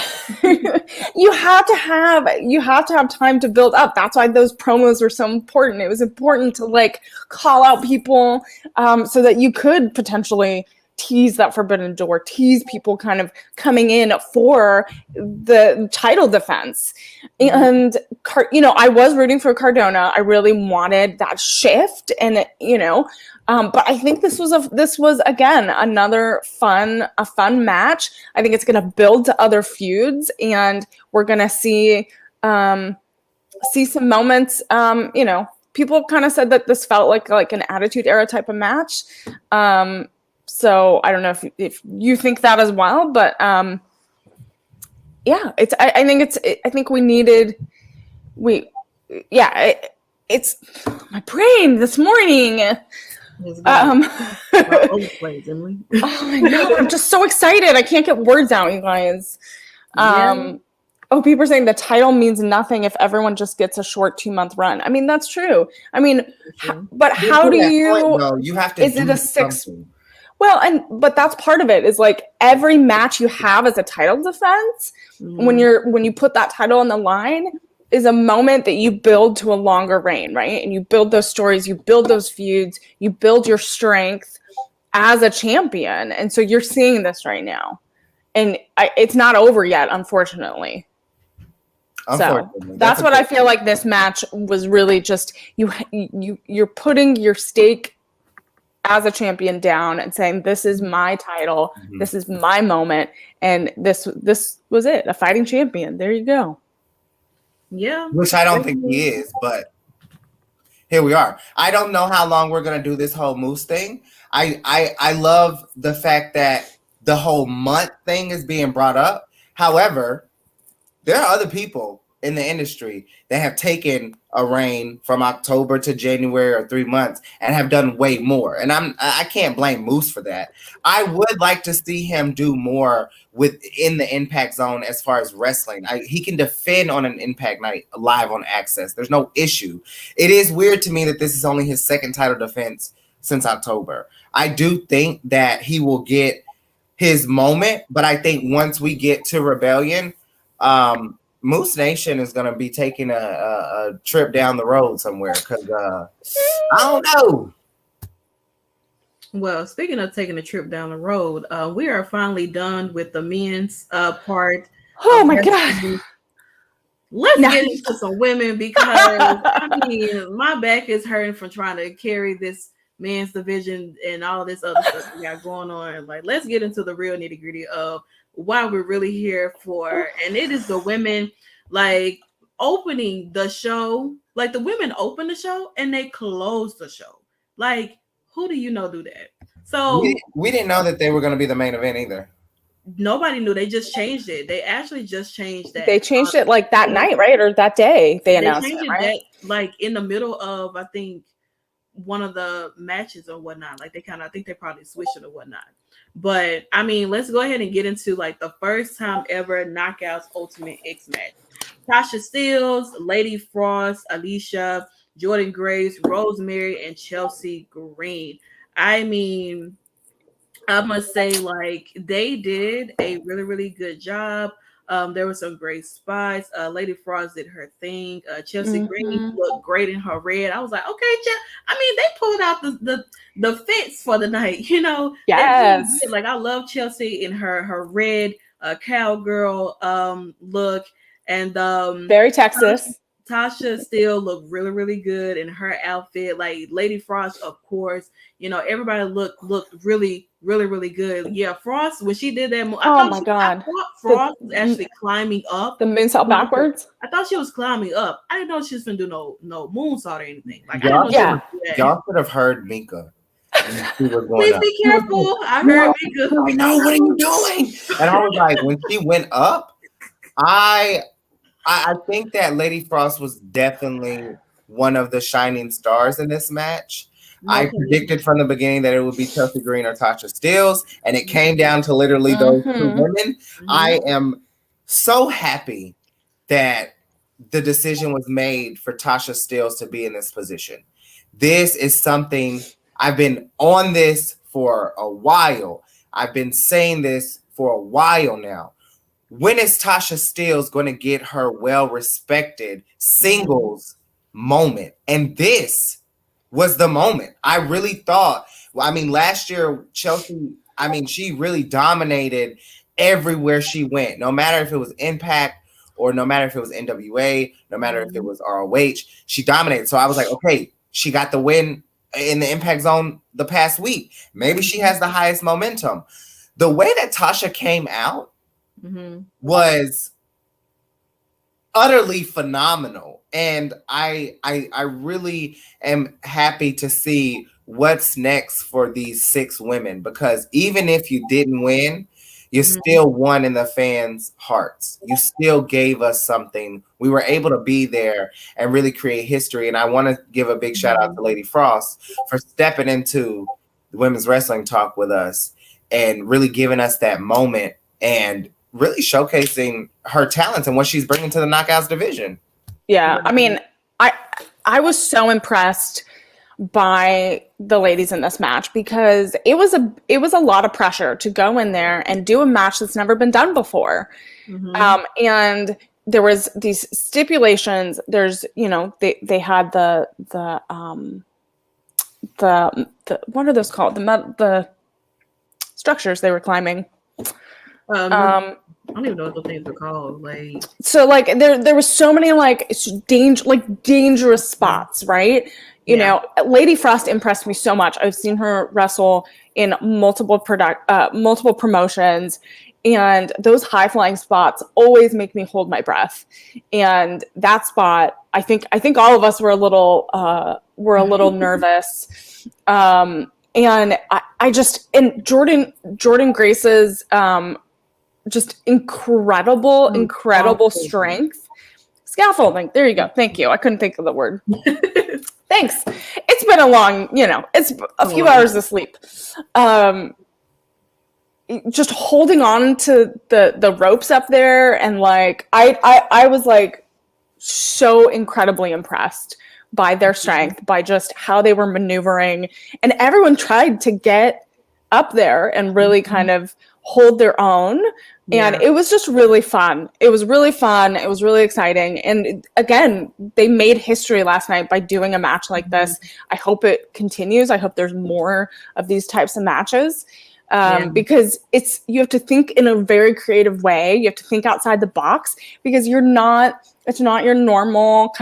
you have to have time to build up. That's why those promos were so important. It was important to like call out people so that you could potentially tease that Forbidden Door, tease people kind of coming in for the title defense. And I was rooting for Cardona. I really wanted that shift, and but I think this was again another fun match. I think it's going to build to other feuds, and we're going to see some moments. People kind of said that this felt like an Attitude Era type of match. So I don't know if you think that as well, but I think we needed it's my brain this morning. Oh my God, I'm just so excited. I can't get words out, you guys. People are saying the title means nothing if everyone just gets a short 2-month run. I mean, that's true. I mean, but how do you have to, is it a 6? Well, but that's part of it, is like every match you have as a title defense, when you put that title on the line, is a moment that you build to a longer reign, right? And you build those stories, you build those feuds, you build your strength as a champion. And so you're seeing this right now. And it's not over yet, unfortunately. So that's what I feel like this match was really just, you're putting your stake as a champion down and saying, this is my title, this is my moment, and this was it, a fighting champion. There you go. Yeah. Which I don't think he is, but here we are. I don't know how long we're gonna do this whole Moose thing. I love the fact that the whole month thing is being brought up. However, there are other people in the industry that have taken a reign from October to January or 3 months and have done way more. And I can't blame Moose for that. I would like to see him do more within the Impact Zone as far as wrestling. He can defend on an Impact night live on Access. There's no issue. It is weird to me that this is only his second title defense since October. I do think that he will get his moment, but I think once we get to Rebellion, Moose Nation is going to be taking a trip down the road somewhere because I don't know. Well, speaking of taking a trip down the road, we are finally done with the men's part. Oh my God. Let's get into some women because I mean, my back is hurting from trying to carry this men's division and all this other stuff we got going on. Like, let's get into the real nitty gritty of why we're really here for, and it is the women like opening the show. Like the women open the show and they close the show. Like, who do you know do that? So we didn't know that they were going to be the main event either. Nobody knew. They just changed it. They actually just changed that. They changed it like that night, right? Or that day they announced changed it, right? that, like in the middle of, I think, one of the matches or whatnot. Like I think they probably switched it or whatnot. But I mean, let's go ahead and get into like the first time ever Knockouts Ultimate X match. Tasha Steelz, Lady Frost, Alicia, Jordan Grace, Rosemary, and Chelsea Green. I mean, I must say, like, they did a really, really good job. There were some great spots. Lady Frost did her thing. Chelsea Green looked great in her red. I was like, okay, I mean, they pulled out the fits for the night, you know. Yes. Like, I love Chelsea in her red cowgirl look, and very Texas. Tasha still looked really, really good in her outfit. Like Lady Frost, of course, you know, everybody looked really, really, really good. Yeah, Frost, when she did that move, oh my God, I thought Frost was actually climbing up. The moonsault backwards? I thought she was climbing up. I didn't know she was gonna do no moonsault or anything. Like, y'all should have heard Mika. Please be careful. I heard Mika. No, what are you doing? And I was like, when she went up, I think that Lady Frost was definitely one of the shining stars in this match. I predicted from the beginning that it would be Chelsea Green or Tasha Steelz, and it came down to literally those two women. I am so happy that the decision was made for Tasha Steelz to be in this position. This is something I've been on this for a while. I've been saying this for a while now. When is Tasha Steelz going to get her well-respected singles moment? And this was the moment. I really thought, last year, Chelsea, she really dominated everywhere she went. No matter if it was Impact or no matter if it was NWA, no matter if it was ROH, she dominated. So I was like, okay, she got the win in the Impact Zone the past week. Maybe she has the highest momentum. The way that Tasha came out was utterly phenomenal, and I really am happy to see what's next for these 6 women, because even if you didn't win, you still won in the fans' hearts. You still gave us something. We were able to be there and really create history, and I want to give a big shout out to Lady Frost for stepping into the Women's Wrestling Talk with us and really giving us that moment and really showcasing her talents and what she's bringing to the Knockouts division. Yeah, I mean, I was so impressed by the ladies in this match because it was a lot of pressure to go in there and do a match that's never been done before. And there was these stipulations. There's, you know, they had the what are those called? The structures they were climbing. I don't even know what those things are called. Like, so like there was so many like dangerous spots, right? You Yeah. know, Lady Frost impressed me so much. I've seen her wrestle in multiple promotions, and those high flying spots always make me hold my breath. And that spot, I think all of us were a little nervous. And I just, and Jordan Grace's just incredible strength. Scaffolding. There you go. Thank you. I couldn't think of the word. Thanks. It's been a long, it's a few hours of sleep. Just holding on to the ropes up there, and like I was like so incredibly impressed by their strength, by just how they were maneuvering, and everyone tried to get up there and really kind of hold their own. And it was just really fun. It was really fun. It was really exciting. And again, they made history last night by doing a match like this. I hope it continues. I hope there's more of these types of matches. Because you have to think in a very creative way. You have to think outside the box, because it's not your normal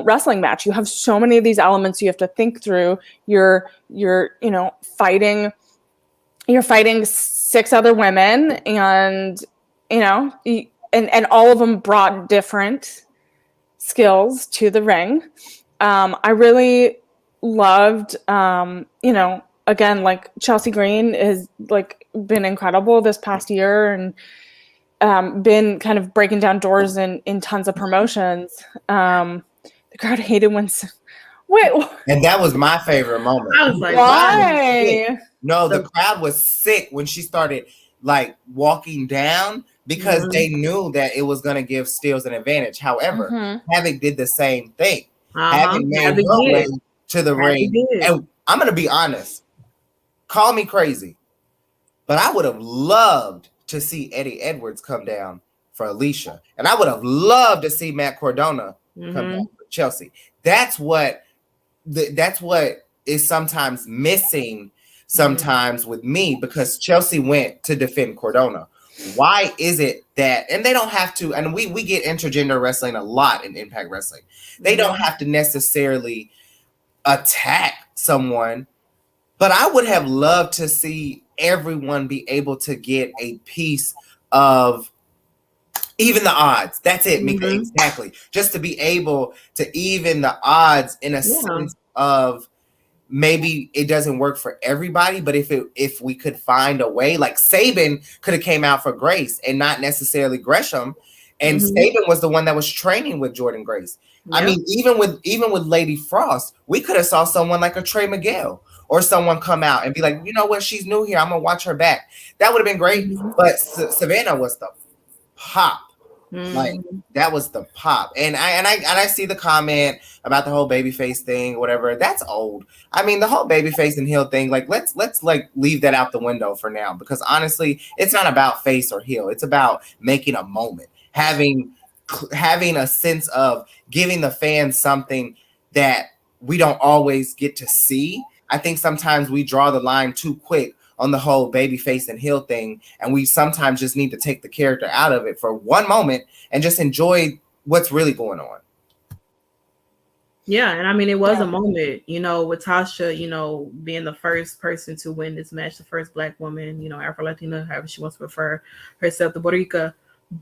wrestling match. You have so many of these elements you have to think through. You're fighting 6 other women, and and all of them brought different skills to the ring. I really loved, again, like Chelsea Green has like been incredible this past year, and been kind of breaking down doors in tons of promotions. The crowd hated when. Wait. And that was my favorite moment. I was like, why? No, the crowd was sick when she started like walking down, because they knew that it was going to give Steels an advantage. However, Havoc did the same thing. Havoc made her way to the ring. And I'm going to be honest, call me crazy, but I would have loved to see Eddie Edwards come down for Alicia. And I would have loved to see Matt Cardona come down for Chelsea. That's what is sometimes missing with me, because Chelsea went to defend Cardona. Why is it that, and they don't have to, and we get intergender wrestling a lot in Impact Wrestling. They don't have to necessarily attack someone, but I would have loved to see everyone be able to get a piece of even the odds. That's it, Mika. Exactly. Just to be able to even the odds in a sense of, maybe it doesn't work for everybody, but if we could find a way, like Sabin could have came out for Grace and not necessarily Gresham, and Sabin was the one that was training with Jordan Grace. I mean, even with Lady Frost, we could have saw someone like a Trey Miguel or someone come out and be like, you know what, she's new here, I'm gonna watch her back. That would have been great. But Savannah was the pop. Like that was the pop. And I see the comment about the whole babyface thing, whatever. That's old. I mean, the whole babyface and heel thing, like let's like leave that out the window for now, because honestly, it's not about face or heel. It's about making a moment, having a sense of giving the fans something that we don't always get to see. I think sometimes we draw the line too quick on the whole babyface and heel thing, and we sometimes just need to take the character out of it for one moment and just enjoy what's really going on. Yeah, and I mean, it was a moment, with Tasha, being the first person to win this match, the first Black woman, Afro-Latina, however she wants to refer herself, the Puerto Rico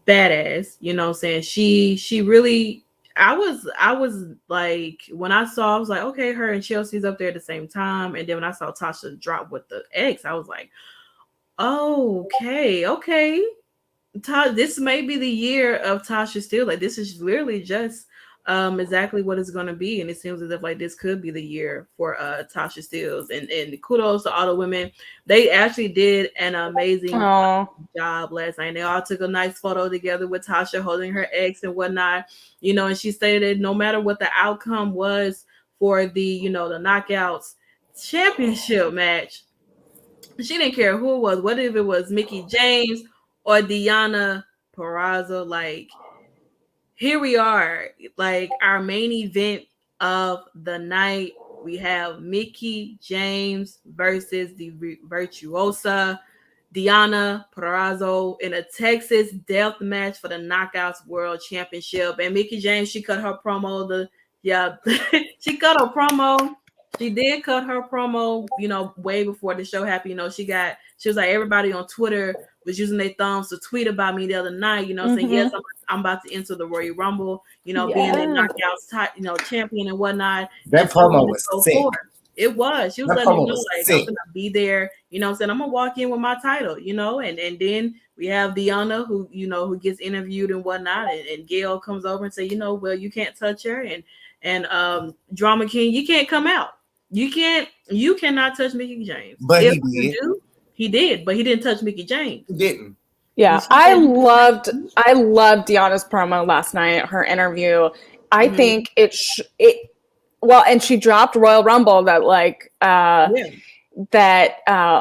badass, saying she really, I was like, when I saw, I was like, okay, her and Chelsea's up there at the same time. And then when I saw Tasha drop with the X, I was like, okay. This may be the year of Tasha Steele. Like, this is literally just exactly what it's going to be. And it seems as if like this could be the year for Tasha Steele. And kudos to all the women. They actually did an amazing job last night. They all took a nice photo together with Tasha holding her ex and whatnot, and she stated no matter what the outcome was for the, the knockouts championship match, she didn't care who it was, whether if it was Mickie James or Deonna Perazzo. Like, here we are, like our main event of the night. We have Mickie James versus the Virtuosa, Deonna Perazzo in a Texas death match for the Knockouts World Championship. And Mickie James, she cut her promo. She cut her promo. She did cut her promo, way before the show happened. She was like, everybody on Twitter was using their thumbs to tweet about me the other night, saying, yes, I'm about to enter the Royal Rumble, being the Knockouts champion and whatnot. That promo was sick. It was. She was letting me know, like, I'm gonna be there, saying I'm gonna walk in with my title, and then we have Deonna who gets interviewed and whatnot, and Gail comes over and say, well, you can't touch her, and Drama King, you can't come out. You cannot touch Mickie James. But he did, but he didn't touch Mickie James. He didn't. Yeah, I loved Deonna's promo last night, her interview. I think and she dropped Royal Rumble that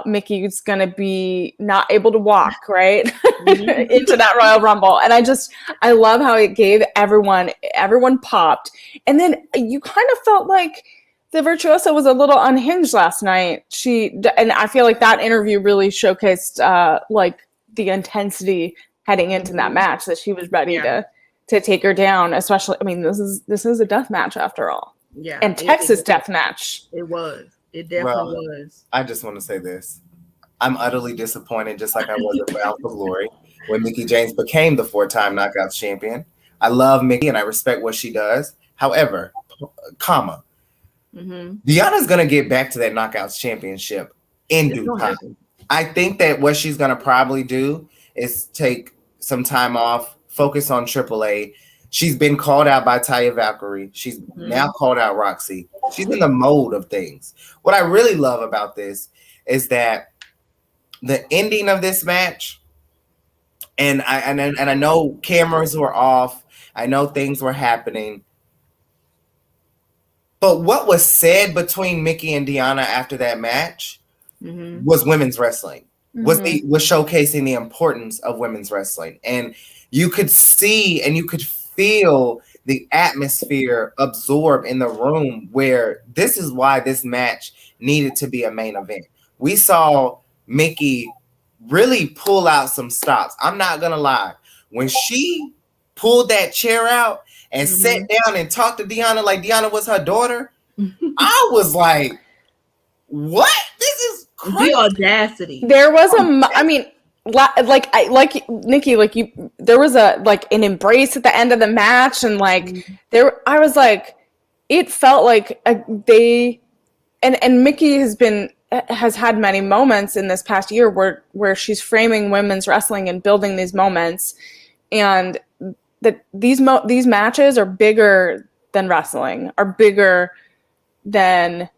Mickey's gonna be not able to walk right into that Royal Rumble, and I love how it gave everyone popped, and then you kind of felt like the Virtuosa was a little unhinged last night. And I feel like that interview really showcased the intensity heading into that match, that she was ready to take her down. Especially, I mean, this is a death match after all. Yeah, and Texas death match. It was. It definitely was. I just want to say this: I'm utterly disappointed, just like I was at Bound for Glory when Mickie James became the 4-time Knockouts champion. I love Mickie and I respect what she does. However, Deonna's gonna get back to that Knockouts championship in due time. I think that what she's gonna probably do is take some time off, focus on AAA. She's been called out by Taya Valkyrie. She's now called out Roxy. She's in the mode of things. What I really love about this is that the ending of this match, and I know cameras were off. I know things were happening. But what was said between Mickie and Deonna after that match was women's wrestling. Was showcasing the importance of women's wrestling. And you could see and you could feel the atmosphere absorb in the room, where this is why this match needed to be a main event. We saw Mickie really pull out some stops. I'm not gonna lie. When she pulled that chair out and sat down and talked to Deonna like Deonna was her daughter, I was like, what? This is crazy. The audacity. There was Nikki, there was an embrace at the end of the match, and I was like, it felt like and Mickie has had many moments in this past year where she's framing women's wrestling and building these moments, and that these matches are bigger than wrestling, are bigger than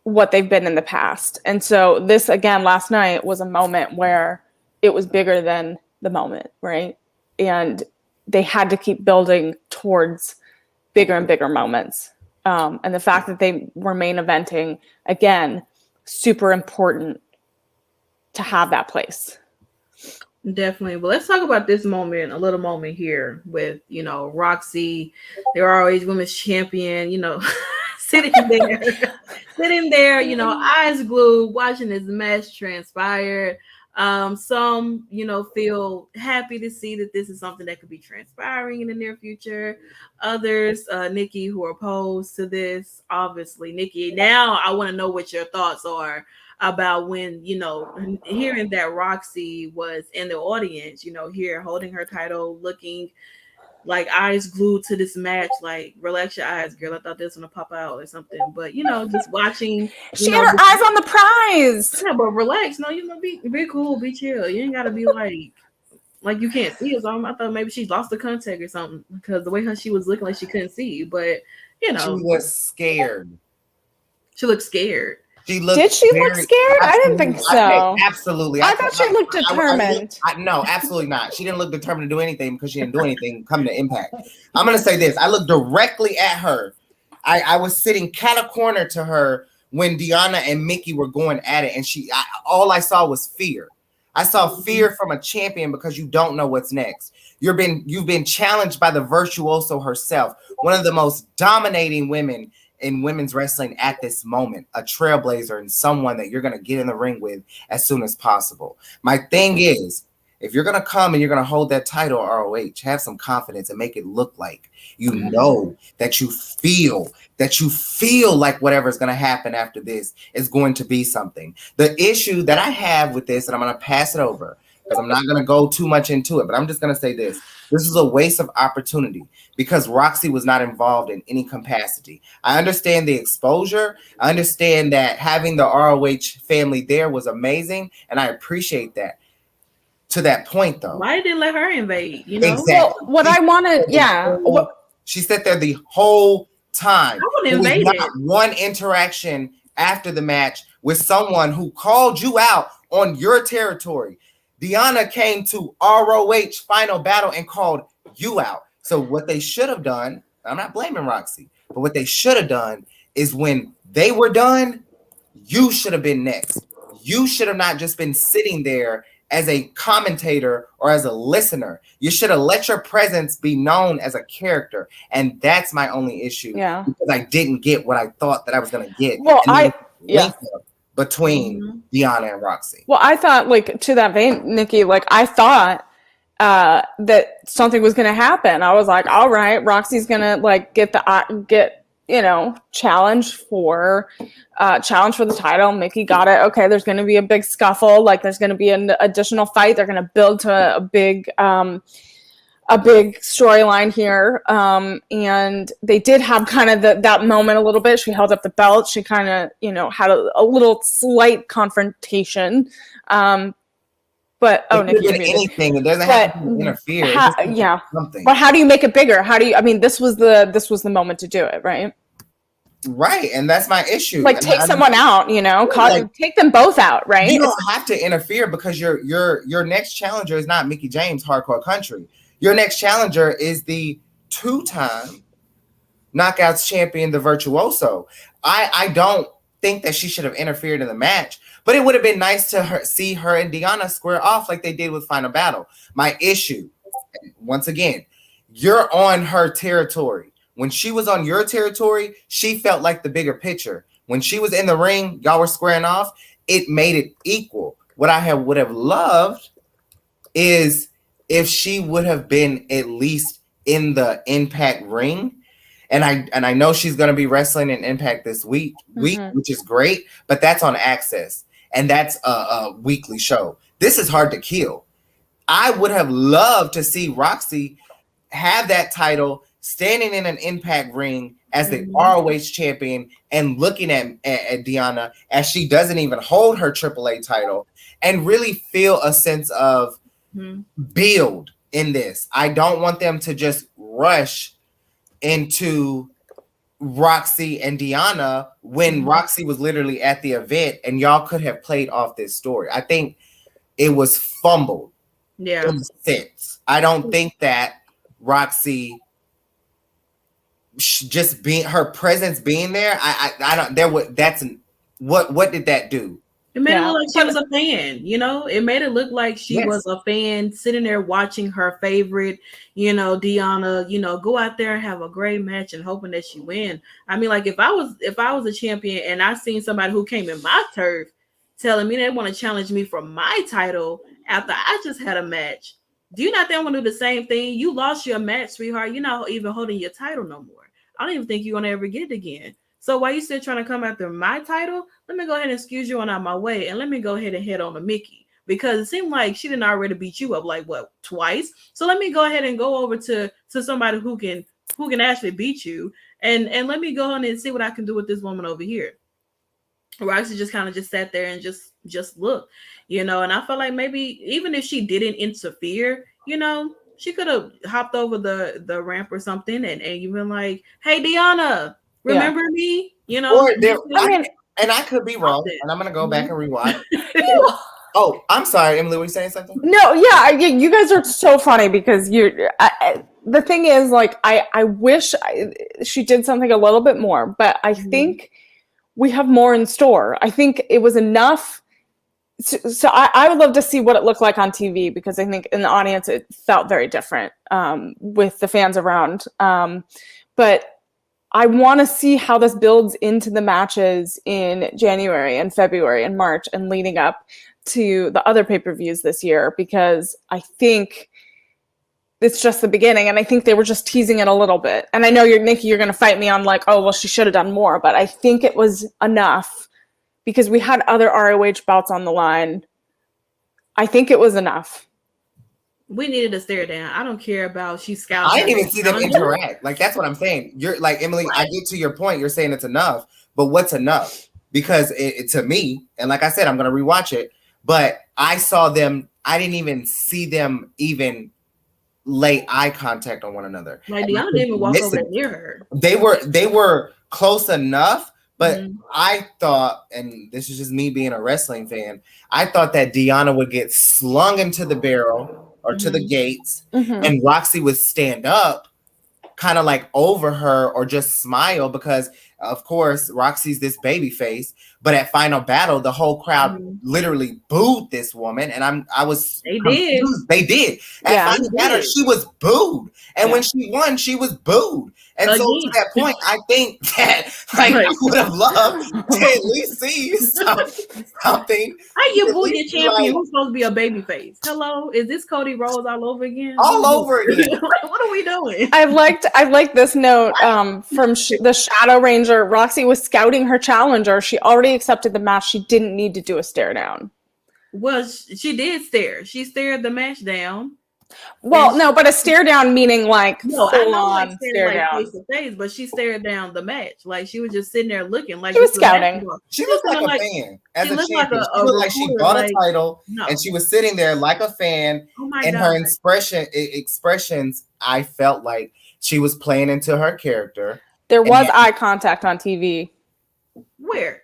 what they've been in the past. And so this, again, last night was a moment where it was bigger than the moment, right? And they had to keep building towards bigger and bigger moments. And the fact that they were main eventing, again, super important to have that place. Definitely. But let's talk about this moment, a little moment here with, Roxy. They were always women's champion, sitting there, eyes glued, watching this match transpire. Some, feel happy to see that this is something that could be transpiring in the near future. Others, Nikki, who are opposed to this, obviously. Nikki, now I want to know what your thoughts are about when, hearing that Roxy was in the audience, here holding her title, looking like eyes glued to this match, like, relax your eyes, girl. I thought this was gonna pop out or something. But just watching. She had her eyes on the prize. Yeah, but relax. No, be cool, be chill. You ain't gotta be like you can't see us. I thought maybe she lost the contact or something, because the way she was looking like she couldn't see. But she was scared. She looked scared. Did she look scared? I didn't think so. Absolutely. I thought she looked determined. No, absolutely not. She didn't look determined to do anything, because she didn't do anything coming to Impact. I'm going to say this. I looked directly at her. I was sitting cat-a-corner to her when Deonna and Mickie were going at it, and all I saw was fear. I saw fear from a champion, because you don't know what's next. You've been challenged by the virtuoso herself, one of the most dominating women in women's wrestling at this moment, a trailblazer and someone that you're going to get in the ring with as soon as possible. My thing is, if you're going to come and you're going to hold that title ROH, have some confidence and make it look like you know that you feel like whatever's going to happen after this is going to be something. The issue that I have with this, and I'm going to pass it over because I'm not going to go too much into it, but I'm just going to say this. This is a waste of opportunity because Roxy was not involved in any capacity. I understand the exposure. I understand that having the ROH family there was amazing, and I appreciate that. To that point, though. Why didn't let her invade? You know? Exactly. Well, what I wanted, She sat there the whole time. I would invade it was not one interaction after the match with someone who called you out on your territory. Deonna came to ROH Final Battle and called you out. So what they should have done, I'm not blaming Roxy, but what they should have done is when they were done, you should have been next. You should have not just been sitting there as a commentator or as a listener. You should have let your presence be known as a character. And that's my only issue. Yeah. Because I didn't get what I thought that I was going to get. Well, between Deonna and Roxy. Well, I thought, like, to that vein, Nikki, like, I thought that something was going to happen. I was like, all right, Roxy's going to, like, get challenge for the title. Mickey got it. Okay, there's going to be a big scuffle. Like, there's going to be an additional fight. They're going to build to a big storyline here. And they did have kind of that moment a little bit. She held up the belt. She kind of, had a little slight confrontation. But Nikki, anything. It doesn't have to interfere. Something. But how do you make it bigger? This was the moment to do it, right? Right, and that's my issue. Like, take someone out, take them both out, right? You don't have to interfere because your next challenger is not Mickie James, Hardcore Country. Your next challenger is the 2-time Knockouts champion, the Virtuoso. I don't think that she should have interfered in the match, but it would have been nice to see her and Deonna square off like they did with Final Battle. My issue, once again, you're on her territory. When she was on your territory, she felt like the bigger picture. When she was in the ring, y'all were squaring off, it made it equal. What I would have loved is if she would have been at least in the Impact ring. And I know she's going to be wrestling in Impact this week, which is great, but that's on Access. And that's a weekly show. This is Hard to Kill. I would have loved to see Roxy have that title standing in an Impact ring as the ROH champion and looking at Deonna as she doesn't even hold her AAA title and really feel a sense of build in this. I don't want them to just rush into Roxy and Deonna when Roxy was literally at the event and y'all could have played off this story. I think it was fumbled. Yeah. In a sense. I don't think that Roxy just being her presence being there. What did that do? It made it look like she was a fan, It made it look like she was a fan sitting there watching her favorite, Deonna, go out there and have a great match and hoping that she win. I mean, like if I was a champion and I seen somebody who came in my turf telling me they want to challenge me for my title after I just had a match, do you not think I'm gonna do the same thing? You lost your match, sweetheart. You're not even holding your title no more. I don't even think you're gonna ever get it again. So while you still trying to come after my title, let me go ahead and excuse you on out my way, and let me go ahead and head on to Mickey, because it seemed like she didn't already beat you up like twice. So let me go ahead and go over to somebody who can actually beat you, and let me go on and see what I can do with this woman over here. Roxy just kind of just sat there and just looked, and I felt like maybe even if she didn't interfere, she could have hopped over the ramp or something and you been like, hey, Deonna, remember me? And I could be wrong, and I'm gonna go back and rewatch. Oh, I'm sorry, Emily. Were you saying something? No, you guys are so funny because the thing is, like, I wish she did something a little bit more, but I think we have more in store. I think it was enough. So I would love to see what it looked like on TV, because I think in the audience it felt very different with the fans around. But I want to see how this builds into the matches in January and February and March and leading up to the other pay-per-views this year, because I think it's just the beginning, and I think they were just teasing it a little bit. And I know Nicki, you're going to fight me on like, oh, well, she should have done more, but I think it was enough because we had other ROH bouts on the line. I think it was enough. We needed to stare down. I don't care about she scouting. I didn't even see them interact. Like, that's what I'm saying. You're like, Emily, I get to your point. You're saying it's enough, but what's enough? Because it to me, and like I said, I'm going to rewatch it, but I saw them. I didn't even see them even lay eye contact on one another. Like, Deanna didn't even walk over there near her. They were close enough, but I thought, and this is just me being a wrestling fan, I thought that Deanna would get slung into the barrel or to the gates, and Roxy would stand up, kind of like over her, or just smile, because of course Roxy's this baby face. But at Final Battle, the whole crowd literally booed this woman, and I was confused. They did. At Final Battle, she was booed, and when she won, she was booed. And so to that point, I think that like I would have loved to at least see something. How you boo your champion who's supposed to be a baby face? Hello, is this Cody Rhodes all over again? All over again. What are we doing? I liked this note from the Shadow Ranger. Roxy was scouting her challenger. She already accepted the match. She didn't need to do a stare down. Well, she did stare. She stared the match down. Well, no, but a stare down meaning like no, full on stare down, face to face. But she stared down the match. Like, she was just sitting there looking. Like, she was scouting. She looked like a fan. As a champion, she looked like she bought a title, and she was sitting there like a fan. Oh my and God. Her expressions, I felt like she was playing into her character. There was eye contact on TV. Where?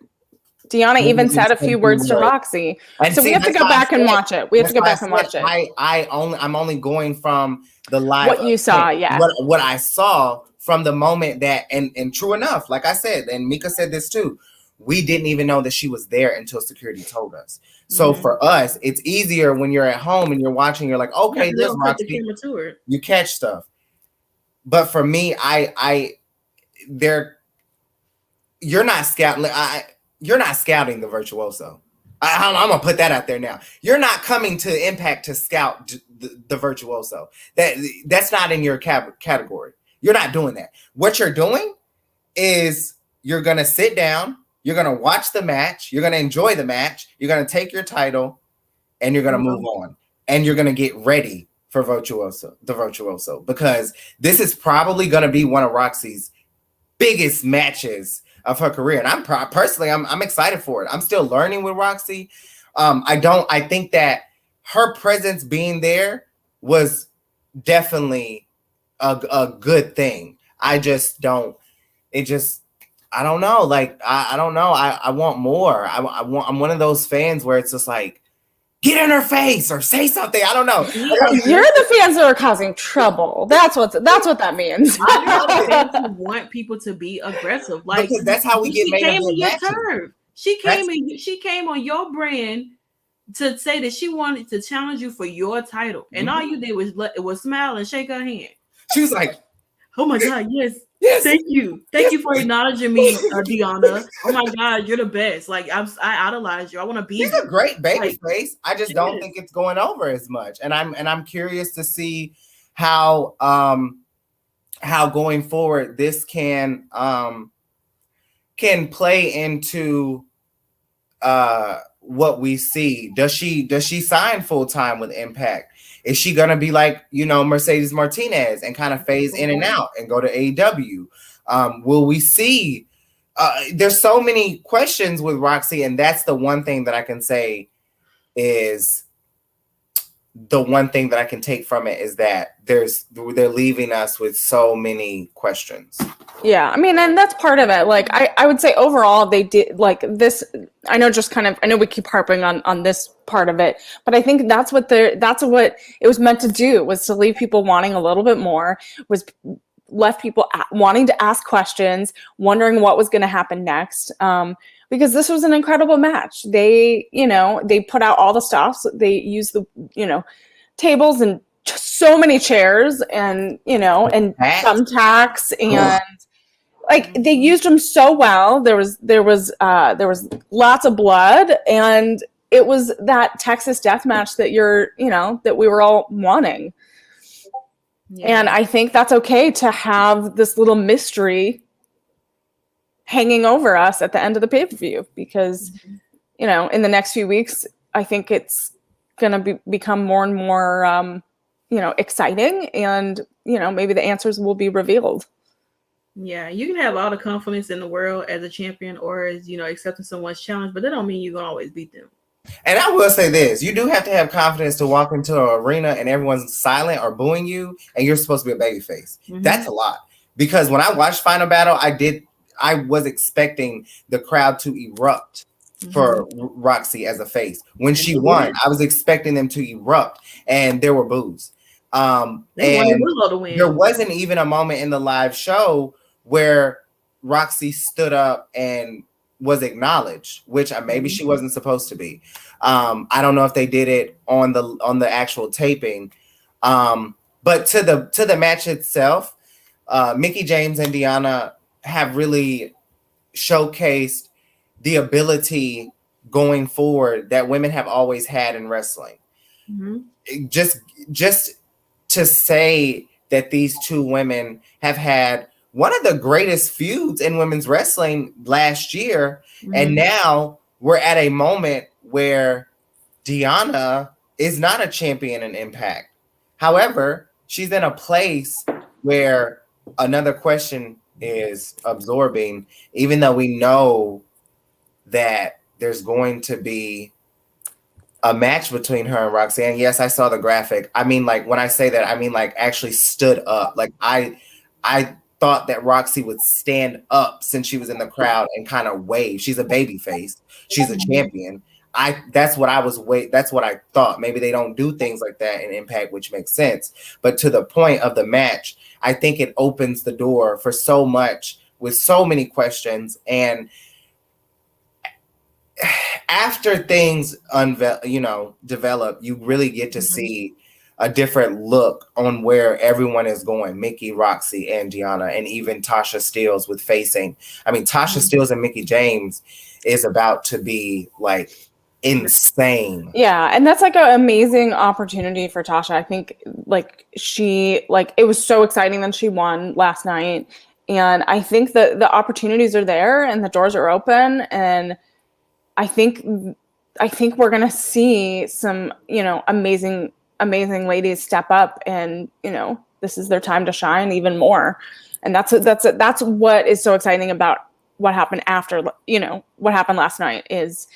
Deanna even said a few words to Roxy. And so we have to go back and watch it. We have to go back and watch it. I'm only going from the live. What you saw, yeah. What I saw from the moment that, and true enough, like I said, and Mika said this too, we didn't even know that she was there until security told us. So for us, it's easier when you're at home and you're watching, you're like, okay, this Roxy, you catch stuff. But for me, you're not scouting. You're not scouting the virtuoso. I'm gonna put that out there now. You're not coming to Impact to scout the virtuoso. That's not in your category. You're not doing that. What you're doing is you're gonna sit down. You're gonna watch the match. You're gonna enjoy the match. You're gonna take your title, and you're gonna move on. And you're gonna get ready for the virtuoso, because this is probably gonna be one of Roxy's biggest matches of her career, and I'm personally excited for it. I'm still learning with Roxy. I think that her presence being there was definitely a good thing. I don't know. Like I don't know. I want more. I'm one of those fans where it's just like, get in her face or say something. I don't know. You're the fans that are causing trouble. That's what that means. I know want people to be aggressive. Like, because that's how we get made came of on your matches. turf. She came on your brand to say that she wanted to challenge you for your title, and all you did was smile and shake her hand. She was like, "Oh my God, yes. Thank you for acknowledging me, Deanna. Oh my God, you're the best. Like, I idolize you. I want to be." She's a great baby face. I just don't think it's going over as much, and I'm curious to see how going forward this can play into what we see. Does she sign full time with Impact? Is she gonna be like, Mercedes Martinez and kind of phase in and out and go to AEW? Will we see? There's so many questions with Roxy, and that's the one thing that I can say is the one thing that I can take from it is that they're leaving us with so many questions. Yeah, I mean, and that's part of it. Like, I would say overall they did like this. I know we keep harping on this part of it, but I think that's what it was meant to do, was to leave people wanting a little bit more, was left people wanting to ask questions, wondering what was going to happen next. Because this was an incredible match. They put out all the stops. They used the, tables and so many chairs and thumbtacks and like they used them so well. There was lots of blood, and it was that Texas death match that that we were all wanting. Yeah. And I think that's okay to have this little mystery hanging over us at the end of the pay-per-view, because in the next few weeks, I think it's gonna become more and more exciting, and maybe the answers will be revealed. Yeah, you can have all the confidence in the world as a champion or as, accepting someone's challenge, but that don't mean you're going to always beat them. And I will say this, you do have to have confidence to walk into an arena and everyone's silent or booing you and you're supposed to be a babyface. Mm-hmm. That's a lot. Because when I watched Final Battle, I was expecting the crowd to erupt for Roxy as a face. When she won, I was expecting them to erupt, and there were boos. And there wasn't even a moment in the live show where Roxy stood up and was acknowledged, which maybe she wasn't supposed to be. I don't know if they did it on the actual taping. But to the match itself, Mickie James and Deonna have really showcased the ability going forward that women have always had in wrestling. Mm-hmm. Just to say that these two women have had one of the greatest feuds in women's wrestling last year. Mm-hmm. And now we're at a moment where Deonna is not a champion in Impact. However, she's in a place where another question is absorbing, even though we know that there's going to be a match between her and Roxy. And yes, I saw the graphic. I mean, like, when I say that, I mean, like, actually stood up. Like, I thought that Roxy would stand up since she was in the crowd and kind of wave. She's a baby face. She's a champion. That's what I thought. Maybe they don't do things like that in Impact, which makes sense. But to the point of the match, I think it opens the door for so much with so many questions. And after things develop, you really get to see a different look on where everyone is going. Mickie, Roxy, and Deonna, and even Tasha Steelz with facing. I mean, Tasha Steelz and Mickie James is about to be like insane. Yeah, and that's like an amazing opportunity for Tasha. I think it was so exciting that she won last night, and I think that the opportunities are there and the doors are open, and I think we're gonna see some amazing ladies step up, and this is their time to shine even more. And that's what is so exciting about what happened after what happened last night, is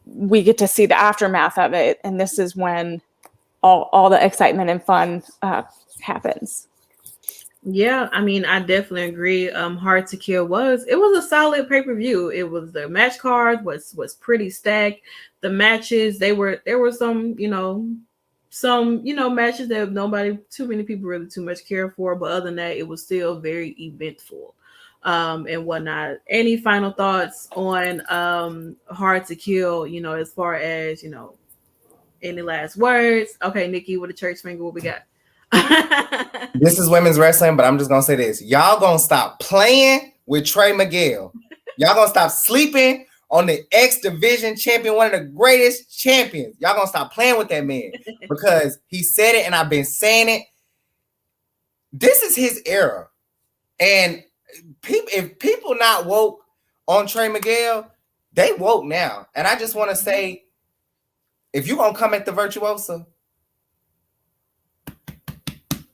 we get to see the aftermath of it, and this is when all the excitement and fun happens. Yeah, I mean, I definitely agree. Hard to Kill was a solid pay-per-view. It was, the match card was pretty stacked. The matches, there were some matches that too many people really too much care for, but other than that, it was still very eventful and whatnot. Any final thoughts on Hard to Kill, as far as any last words? Okay, Nikki with a church finger, what we got? This is women's wrestling, but I'm just gonna say this: y'all gonna stop playing with Trey Miguel. Y'all gonna stop sleeping on the X Division champion, one of the greatest champions. Y'all gonna stop playing with that man, because he said it and I've been saying it. This is his era, and if people not woke on Trey Miguel, they woke now. And I just want to say, if you gonna come at the Virtuosa,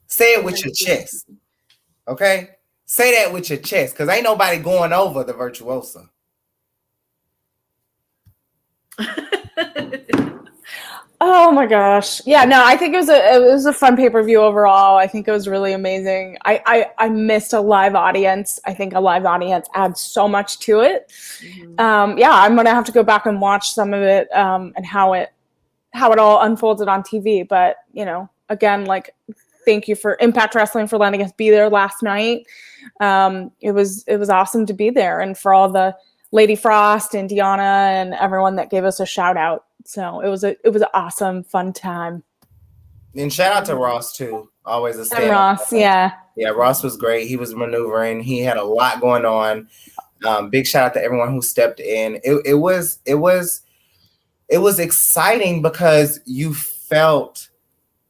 say it with your chest, okay? Say that with your chest, because ain't nobody going over the Virtuosa. Oh my gosh. Yeah, no, I think it was a fun pay-per-view overall. I think it was really amazing. I missed a live audience. I think a live audience adds so much to it. Mm-hmm. Yeah, I'm gonna have to go back and watch some of it and how it all unfolded on TV. But again, like, thank you for Impact Wrestling for letting us be there last night. It was awesome to be there, and for all the Lady Frost and Deonna and everyone that gave us a shout out. So it was an awesome, fun time. And shout out to Ross too. Always a And stand. Ross, yeah. Yeah, Ross was great. He was maneuvering. He had a lot going on. Big shout out to everyone who stepped in. It was exciting because you felt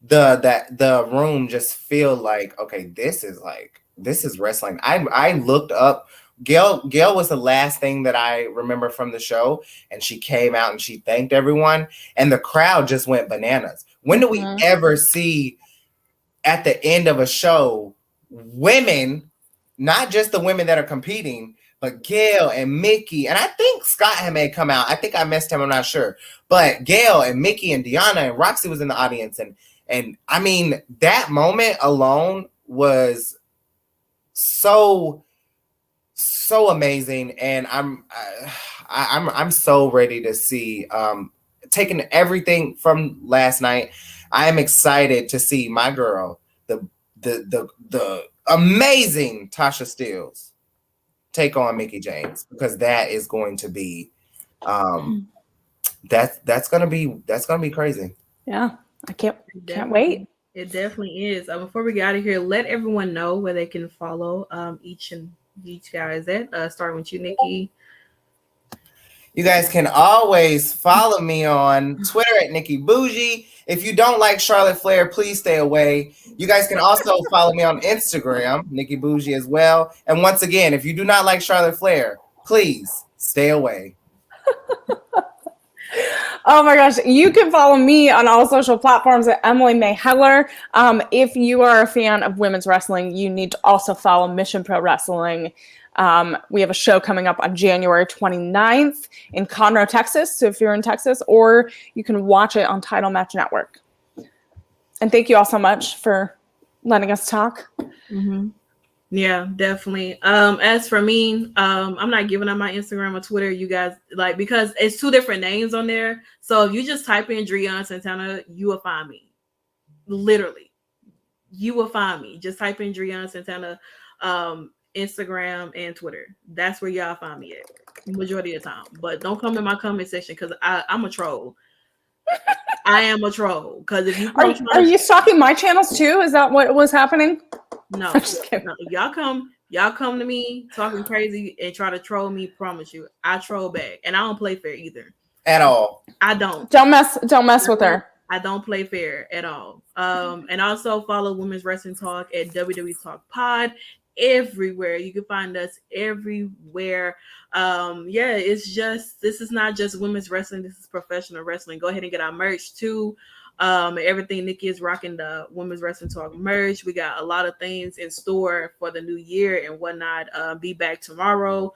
the room just feel like, okay, this is wrestling. I looked up. Gail was the last thing that I remember from the show, and she came out and she thanked everyone, and the crowd just went bananas. When do we ever see at the end of a show women, not just the women that are competing, but Gail and Mickey, and I think Scott may come out. I think I missed him. I'm not sure, but Gail and Mickey and Deanna and Roxy was in the audience, and I mean that moment alone was so amazing, and I'm so ready to see. Taking everything from last night, I am excited to see my girl, the amazing Tasha Steelz, take on Mickie James, because that is going to be that's gonna be crazy. Yeah, I can't wait. It definitely is. Before we get out of here, let everyone know where they can follow each guys at. Starting with you, Nikki. You guys can always follow me on Twitter at Nickie Booshie. If you don't like Charlotte Flair, please stay away. You guys can also follow me on Instagram, Nickie Booshie as well. And once again, if you do not like Charlotte Flair, please stay away. Oh my gosh. You can follow me on all social platforms at Emily Mae Heller. If you are a fan of women's wrestling, you need to also follow Mission Pro Wrestling. We have a show coming up on January 29th in Conroe, Texas. So if you're in Texas, or you can watch it on Title Match Network. And thank you all so much for letting us talk. Mm-hmm. Yeah, definitely. As for me, I'm not giving up my Instagram or Twitter, you guys, because it's two different names on there. So if you just type in Driune Santana, you will find me. Literally, you will find me. Just type in Driune Santana, Instagram and Twitter. That's where y'all find me at majority of the time. But don't come in my comment section, because I'm a troll. I am a troll. Because if you are you stalking my channels too? Is that what was happening? No, no. Y'all come to me talking crazy and try to troll me. Promise you, I troll back, and I don't play fair either. At all. I don't. Don't mess with her. I don't play fair at all. And also follow Women's Wrestling Talk at WWE Talk Pod everywhere. You can find us everywhere. This is not just women's wrestling. This is professional wrestling. Go ahead and get our merch too. Everything. Nikki is rocking the Women's Wrestling Talk merch. We got a lot of things in store for the new year and whatnot. Be back tomorrow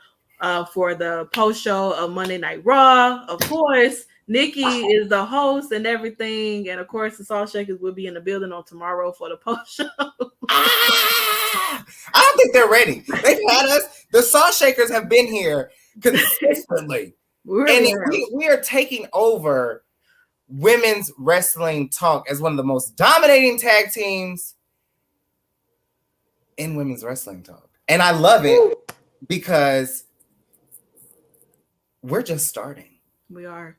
for the post show of Monday Night Raw. Of course, Nikki is the host and everything, and of course, the Salt Shakers will be in the building on tomorrow for the post show. I don't think they're ready. They've had us. The Salt Shakers have been here consistently, we are taking over Women's Wrestling Talk as one of the most dominating tag teams in Women's Wrestling Talk. And I love it because we're just starting. We are.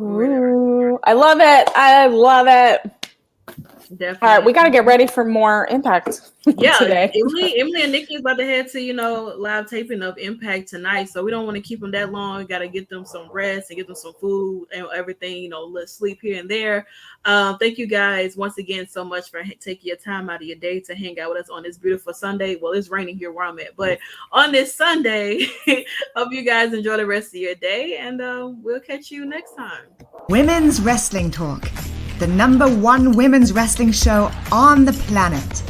Ooh, I love it. Definitely. All right, we got to get ready for more Impact. Yeah, today. Emily and Nikki is about to head to live taping of Impact tonight, so we don't want to keep them that long. We got to get them some rest and get them some food and everything. Let's sleep here and there. Thank you guys once again so much for taking your time out of your day to hang out with us on this beautiful Sunday. Well, it's raining here where I'm at, but on this Sunday, hope you guys enjoy the rest of your day, and we'll catch you next time. Women's Wrestling Talk, the #1 women's wrestling show on the planet.